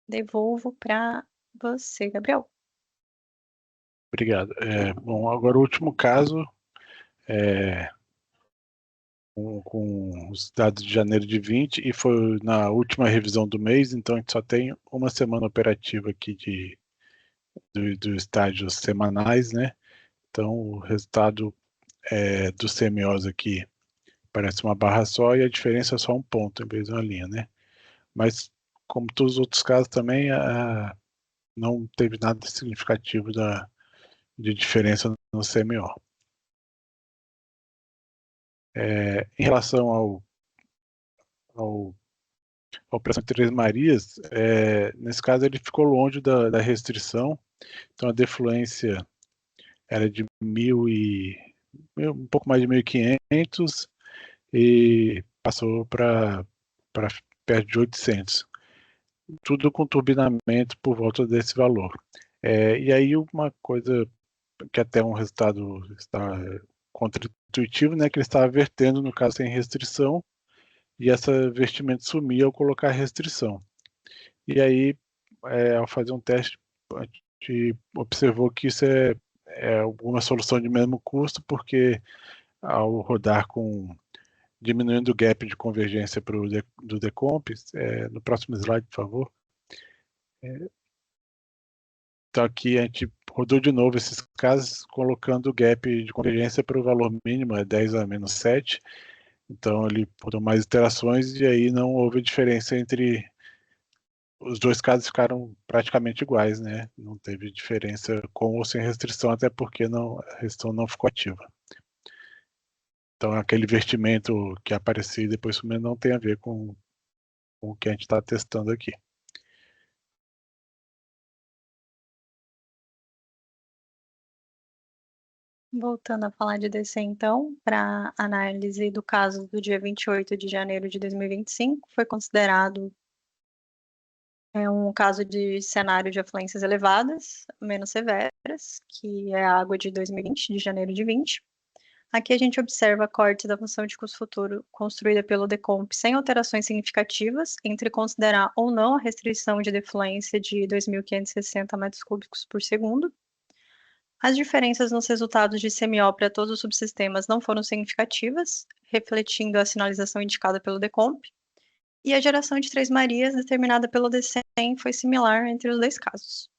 Devolvo para você, Gabriel. Obrigado. Bom, agora o último caso, com os dados de janeiro de 20, e foi na última revisão do mês, então a gente só tem uma semana operativa aqui do estágios semanais, né? Então o resultado do CMOs aqui parece uma barra só e a diferença é só um ponto em vez de uma linha, né? Mas, como todos os outros casos também, não teve nada significativo de diferença no CMO. Em relação à operação de Três Marias, nesse caso ele ficou longe da restrição, então a defluência era de um pouco mais de 1.500 e passou para perto de 800. Tudo com turbinamento por volta desse valor. E aí uma coisa que até um resultado está contra-intuitivo, né, que ele estava vertendo, no caso, sem restrição, e essa vertimento sumia ao colocar restrição. E aí, ao fazer um teste, a gente observou que isso é uma solução de mesmo custo, porque ao rodar diminuindo o gap de convergência do DECOMP, no próximo slide, por favor. Então aqui a gente rodou de novo esses casos, colocando o gap de convergência para o valor mínimo, 10 a menos 7. Então ele rodou mais iterações e aí não houve diferença entre... Os dois casos ficaram praticamente iguais, né? Não teve diferença com ou sem restrição, até porque a restrição não ficou ativa. Então aquele vertimento que aparecia e depois sumiu não tem a ver com o que a gente está testando aqui. Voltando a falar de DC, então, para análise do caso do dia 28 de janeiro de 2025, foi considerado um caso de cenário de afluências elevadas, menos severas, que é a água de 2020, de janeiro de 20. Aqui a gente observa corte da função de custo futuro construída pelo DECOMP sem alterações significativas entre considerar ou não a restrição de defluência de 2.560 metros cúbicos por segundo. As diferenças nos resultados de CMO para todos os subsistemas não foram significativas, refletindo a sinalização indicada pelo DECOMP, e a geração de Três Marias determinada pelo DECEM foi similar entre os dois casos.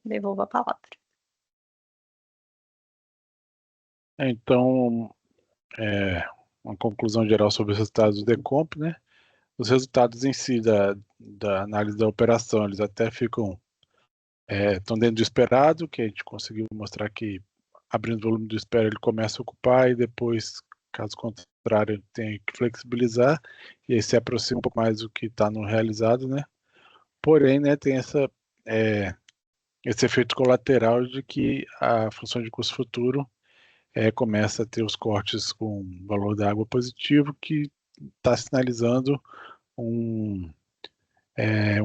Devolvo a palavra. Então, uma conclusão geral sobre os resultados do DECOMP, né? Os resultados em si da análise da operação, eles até estão dentro do esperado, que a gente conseguiu mostrar que abrindo o volume do espera ele começa a ocupar e depois, caso contrário, ele tem que flexibilizar e aí se aproxima um pouco mais do que está no realizado, né? Porém, né, tem esse efeito colateral de que a função de custo futuro começa a ter os cortes com valor da água positivo, que está sinalizando um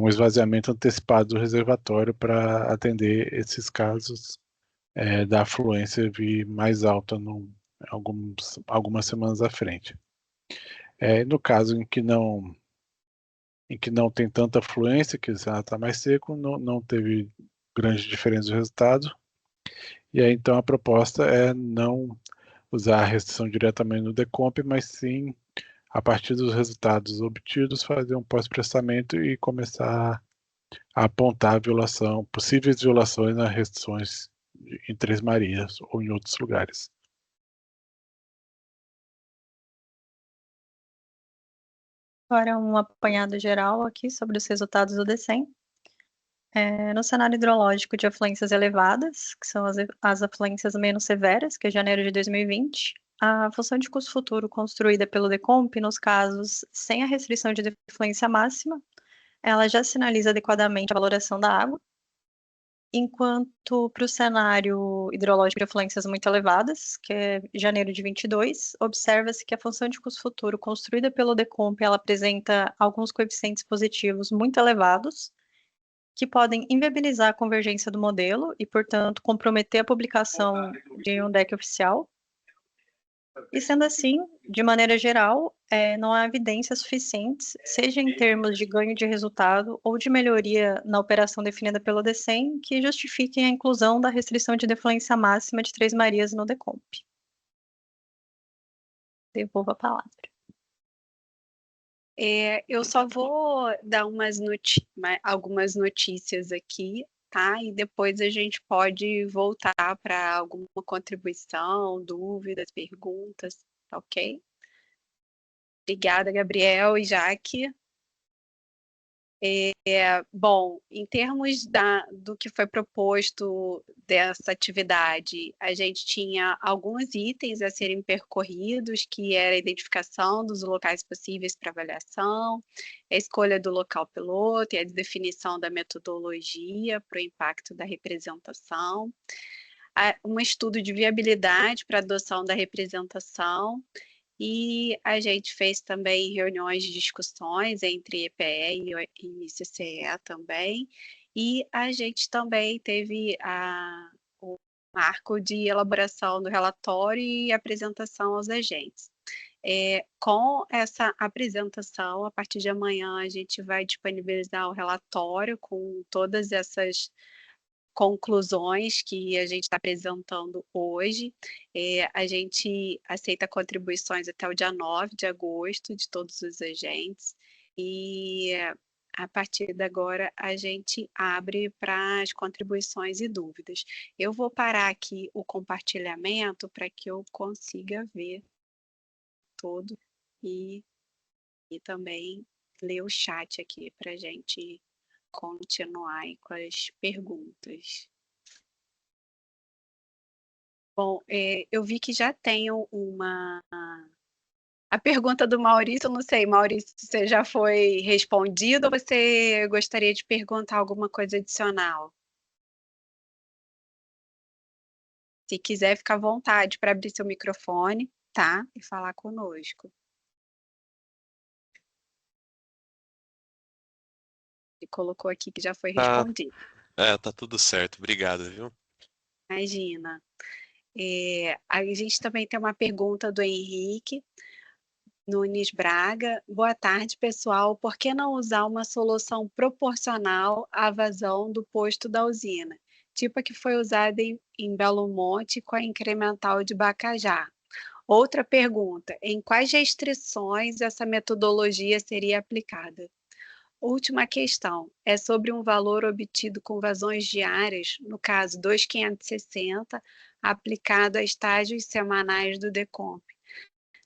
esvaziamento antecipado do reservatório para atender esses casos da afluência vir mais alta algumas semanas à frente. No caso em que não tem tanta afluência, que está mais seco, não teve grande diferença do resultado. E aí, então, a proposta é não usar a restrição diretamente no DECOMP, mas sim, a partir dos resultados obtidos, fazer um pós-prestamento e começar a apontar possíveis violações nas restrições em Três Marias ou em outros lugares. Agora um apanhado geral aqui sobre os resultados do DECEM. No cenário hidrológico de afluências elevadas, que são as afluências menos severas, que é janeiro de 2020, a função de custo futuro construída pelo DECOMP, nos casos sem a restrição de defluência máxima, ela já sinaliza adequadamente a valoração da água. enquanto para o cenário hidrológico de afluências muito elevadas, que é janeiro de 22, observa-se que a função de custo futuro construída pelo DECOMP, ela apresenta alguns coeficientes positivos muito elevados, que podem inviabilizar a convergência do modelo e, portanto, comprometer a publicação de um DEC oficial. E sendo assim, de maneira geral, não há evidências suficientes, seja em termos de ganho de resultado ou de melhoria na operação definida pelo DECEM, que justifiquem a inclusão da restrição de defluência máxima de 3 Marias no DECOMP. Devolvo a palavra. Eu só vou dar algumas notícias aqui, tá? E depois a gente pode voltar para alguma contribuição, dúvidas, perguntas, tá ok? Obrigada, Gabriel e Jaque. Bom, em termos do que foi proposto dessa atividade, a gente tinha alguns itens a serem percorridos, que era a identificação dos locais possíveis para avaliação, a escolha do local piloto e a definição da metodologia para o impacto da representação, um estudo de viabilidade para a adoção da representação, e a gente fez também reuniões de discussões entre EPE e CCE também, e a gente também teve o marco de elaboração do relatório e apresentação aos agentes. Com essa apresentação, a partir de amanhã, a gente vai disponibilizar o relatório com todas essas conclusões que a gente está apresentando hoje. A gente aceita contribuições até o dia 9 de agosto de todos os agentes e a partir de agora a gente abre para as contribuições e dúvidas. Eu vou parar aqui o compartilhamento para que eu consiga ver todo e também ler o chat aqui para a gente continuar aí com as perguntas. Bom, eu vi que já tem a pergunta do Maurício, eu não sei, Maurício, você já foi respondido ou você gostaria de perguntar alguma coisa adicional? Se quiser, fica à vontade para abrir seu microfone, tá? E falar conosco. Ele colocou aqui que já foi respondido. Tá tudo certo. Obrigado, viu? Imagina. A gente também tem uma pergunta do Henrique Nunes Braga. Boa tarde, pessoal. Por que não usar uma solução proporcional à vazão do posto da usina, tipo a que foi usada em Belo Monte com a incremental de Bacajá? Outra pergunta, em quais restrições essa metodologia seria aplicada? Última questão, é sobre um valor obtido com vazões diárias, no caso 2.560, aplicado a estágios semanais do DECOMP.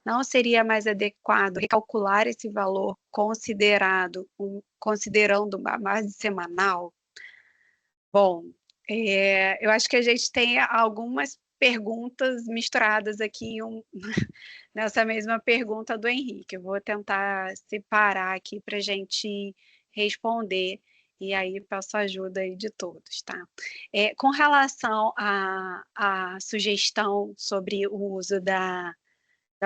Não seria mais adequado recalcular esse valor considerando uma base semanal? Bom, eu acho que a gente tem algumas perguntas misturadas aqui nessa mesma pergunta do Henrique. Eu vou tentar separar aqui para a gente responder e aí peço a ajuda aí de todos, tá? Com relação à sugestão sobre o uso da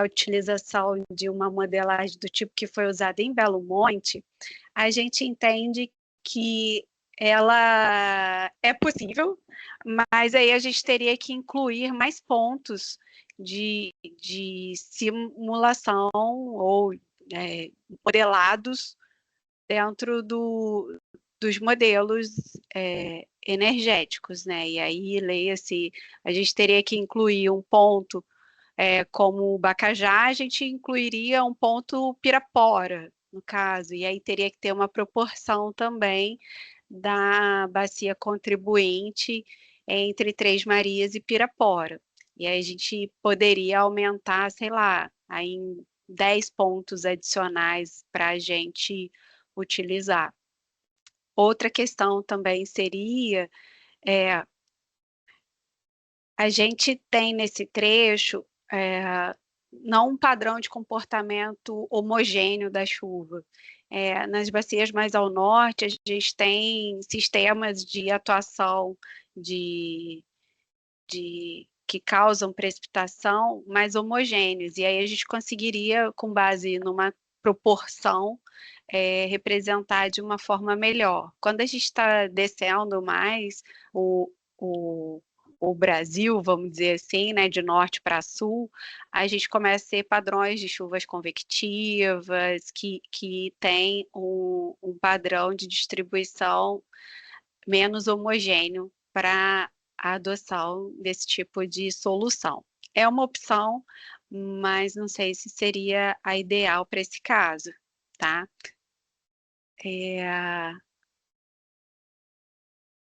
utilização de uma modelagem do tipo que foi usada em Belo Monte, a gente entende que ela é possível, mas aí a gente teria que incluir mais pontos de simulação ou modelados dentro dos modelos energéticos, né? E aí, leia-se, a gente teria que incluir um ponto como o Bacajá, a gente incluiria um ponto Pirapora, no caso, e aí teria que ter uma proporção também da bacia contribuinte entre Três Marias e Pirapora. E aí a gente poderia aumentar, sei lá, aí em 10 pontos adicionais para a gente utilizar. Outra questão também seria, a gente tem nesse trecho não um padrão de comportamento homogêneo da chuva. Nas bacias mais ao norte, a gente tem sistemas de atuação que causam precipitação mais homogêneos, e aí a gente conseguiria, com base numa proporção, representar de uma forma melhor. Quando a gente está descendo mais o Brasil, vamos dizer assim, né, de norte para sul, a gente começa a ter padrões de chuvas convectivas, que tem um padrão de distribuição menos homogêneo para a adoção desse tipo de solução. É uma opção, mas não sei se seria a ideal para esse caso, tá?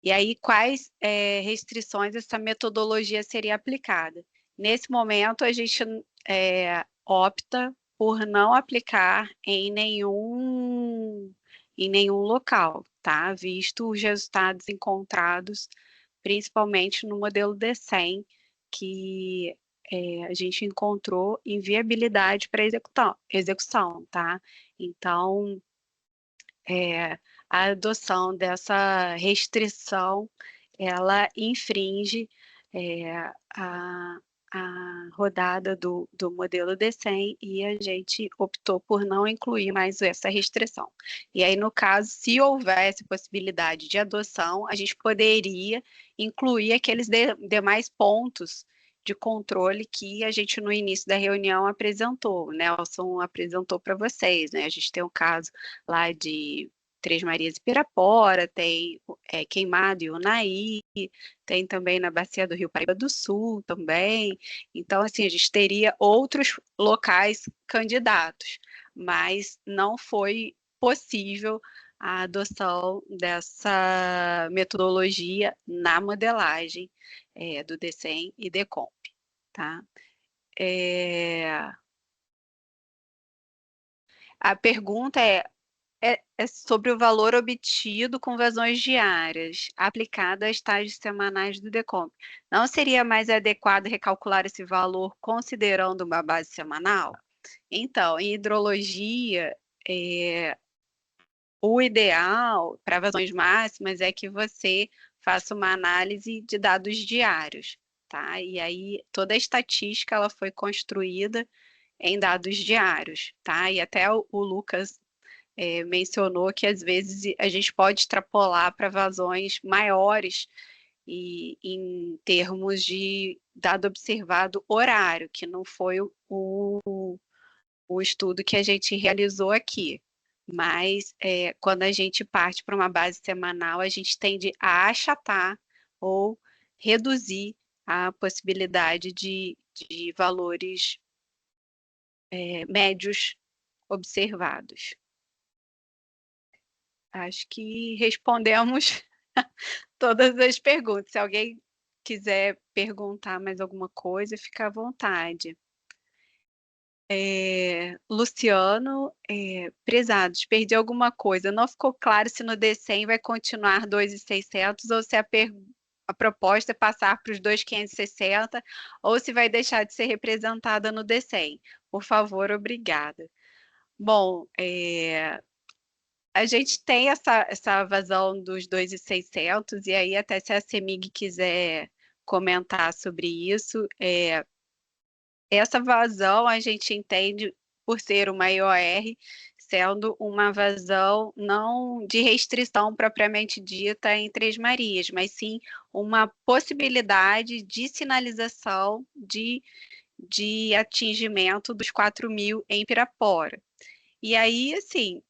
E aí, quais restrições essa metodologia seria aplicada? Nesse momento, a gente opta por não aplicar em nenhum local, tá? Visto os resultados encontrados, principalmente no modelo D100, que a gente encontrou inviabilidade para execução, tá? Então, a adoção dessa restrição, ela infringe a rodada do modelo D100 e a gente optou por não incluir mais essa restrição. E aí, no caso, se houvesse possibilidade de adoção, a gente poderia incluir aqueles demais pontos de controle que a gente no início da reunião apresentou, o Nelson apresentou para vocês, né? A gente tem o caso lá de Três Marias e Pirapora, tem Queimado e Unaí, tem também na bacia do Rio Paraíba do Sul também. Então, assim, a gente teria outros locais candidatos, mas não foi possível a adoção dessa metodologia na modelagem do DECEM e DECOMP, tá? A pergunta é sobre o valor obtido com vazões diárias, aplicado a estágios semanais do DECOMP. Não seria mais adequado recalcular esse valor considerando uma base semanal? Então, em hidrologia, o ideal para vazões máximas é que você faça uma análise de dados diários, tá? E aí toda a estatística ela foi construída em dados diários, tá? E até o Lucas mencionou que às vezes a gente pode extrapolar para vazões maiores e em termos de dado observado horário, que não foi o estudo que a gente realizou aqui. Mas quando a gente parte para uma base semanal, a gente tende a achatar ou reduzir a possibilidade de valores médios observados. Acho que respondemos todas as perguntas. Se alguém quiser perguntar mais alguma coisa, fica à vontade. Luciano, prezados, perdi alguma coisa. Não ficou claro se no D100 vai continuar 2.600 ou se a proposta é passar para os 2.560 ou se vai deixar de ser representada no D100. Por favor, obrigada. Bom, a gente tem essa vazão dos 2.600 e aí até se a CEMIG quiser comentar sobre isso, essa vazão a gente entende por ser uma IOR, sendo uma vazão não de restrição propriamente dita em Três Marias, mas sim uma possibilidade de sinalização de atingimento dos 4.000 em Pirapora. E aí, assim,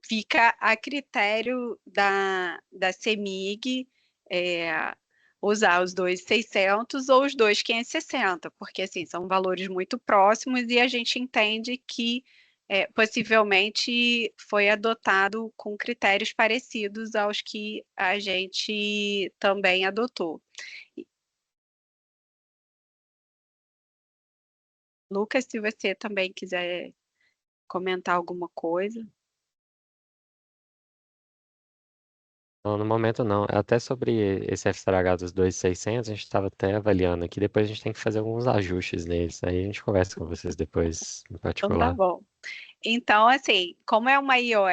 fica a critério da CEMIG usar os 2.600 ou os 2.560, porque assim, são valores muito próximos e a gente entende que possivelmente foi adotado com critérios parecidos aos que a gente também adotou. Lucas, se você também quiser comentar alguma coisa. Não, no momento não. Até sobre esse FSTH dos 2.600, a gente estava até avaliando aqui. Depois a gente tem que fazer alguns ajustes neles. Aí a gente conversa com vocês depois, em Então tá particular. bom. Então, assim, como é uma IOR,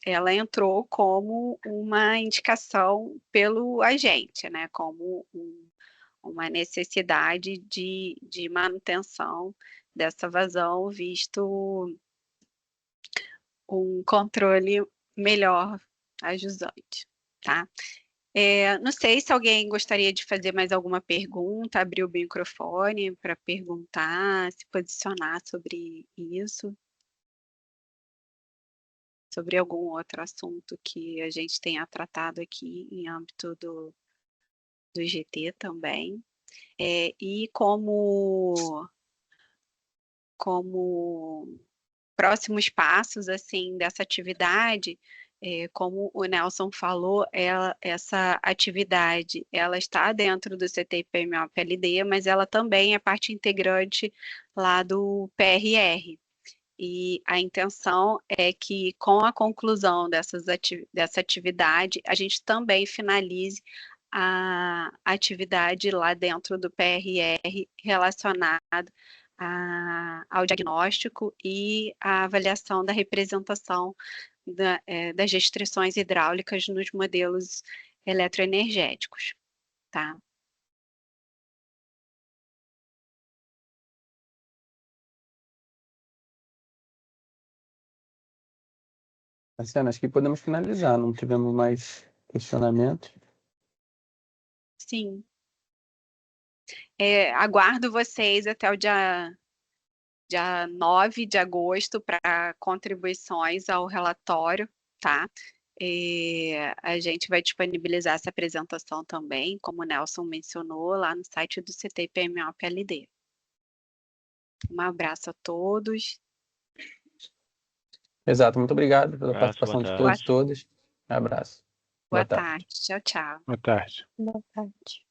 ela entrou como uma indicação pelo agente, né? Como uma necessidade de manutenção dessa vazão, visto um controle melhor a jusante, tá? Não sei se alguém gostaria de fazer mais alguma pergunta, abrir o microfone para perguntar, se posicionar sobre isso, sobre algum outro assunto que a gente tenha tratado aqui em âmbito do GT também. E como próximos passos assim dessa atividade, como o Nelson falou, essa atividade ela está dentro do CTI-PMO-PLD, mas ela também é parte integrante lá do PRR. E a intenção é que, com a conclusão dessa atividade, a gente também finalize a atividade lá dentro do PRR relacionada ao diagnóstico e à avaliação da representação das restrições hidráulicas nos modelos eletroenergéticos, tá? Marciana, acho que podemos finalizar. Não tivemos mais questionamentos. Sim. Aguardo vocês até o dia 9 de agosto para contribuições ao relatório, tá? A gente vai disponibilizar essa apresentação também, como o Nelson mencionou, lá no site do CTI-PMO-PLD. Um abraço a todos. Exato, muito obrigado pela Abraço, participação boa de tarde. todos e todas. Abraço. Boa Boa tarde. tarde. Tchau, tchau. Boa tarde. Boa tarde.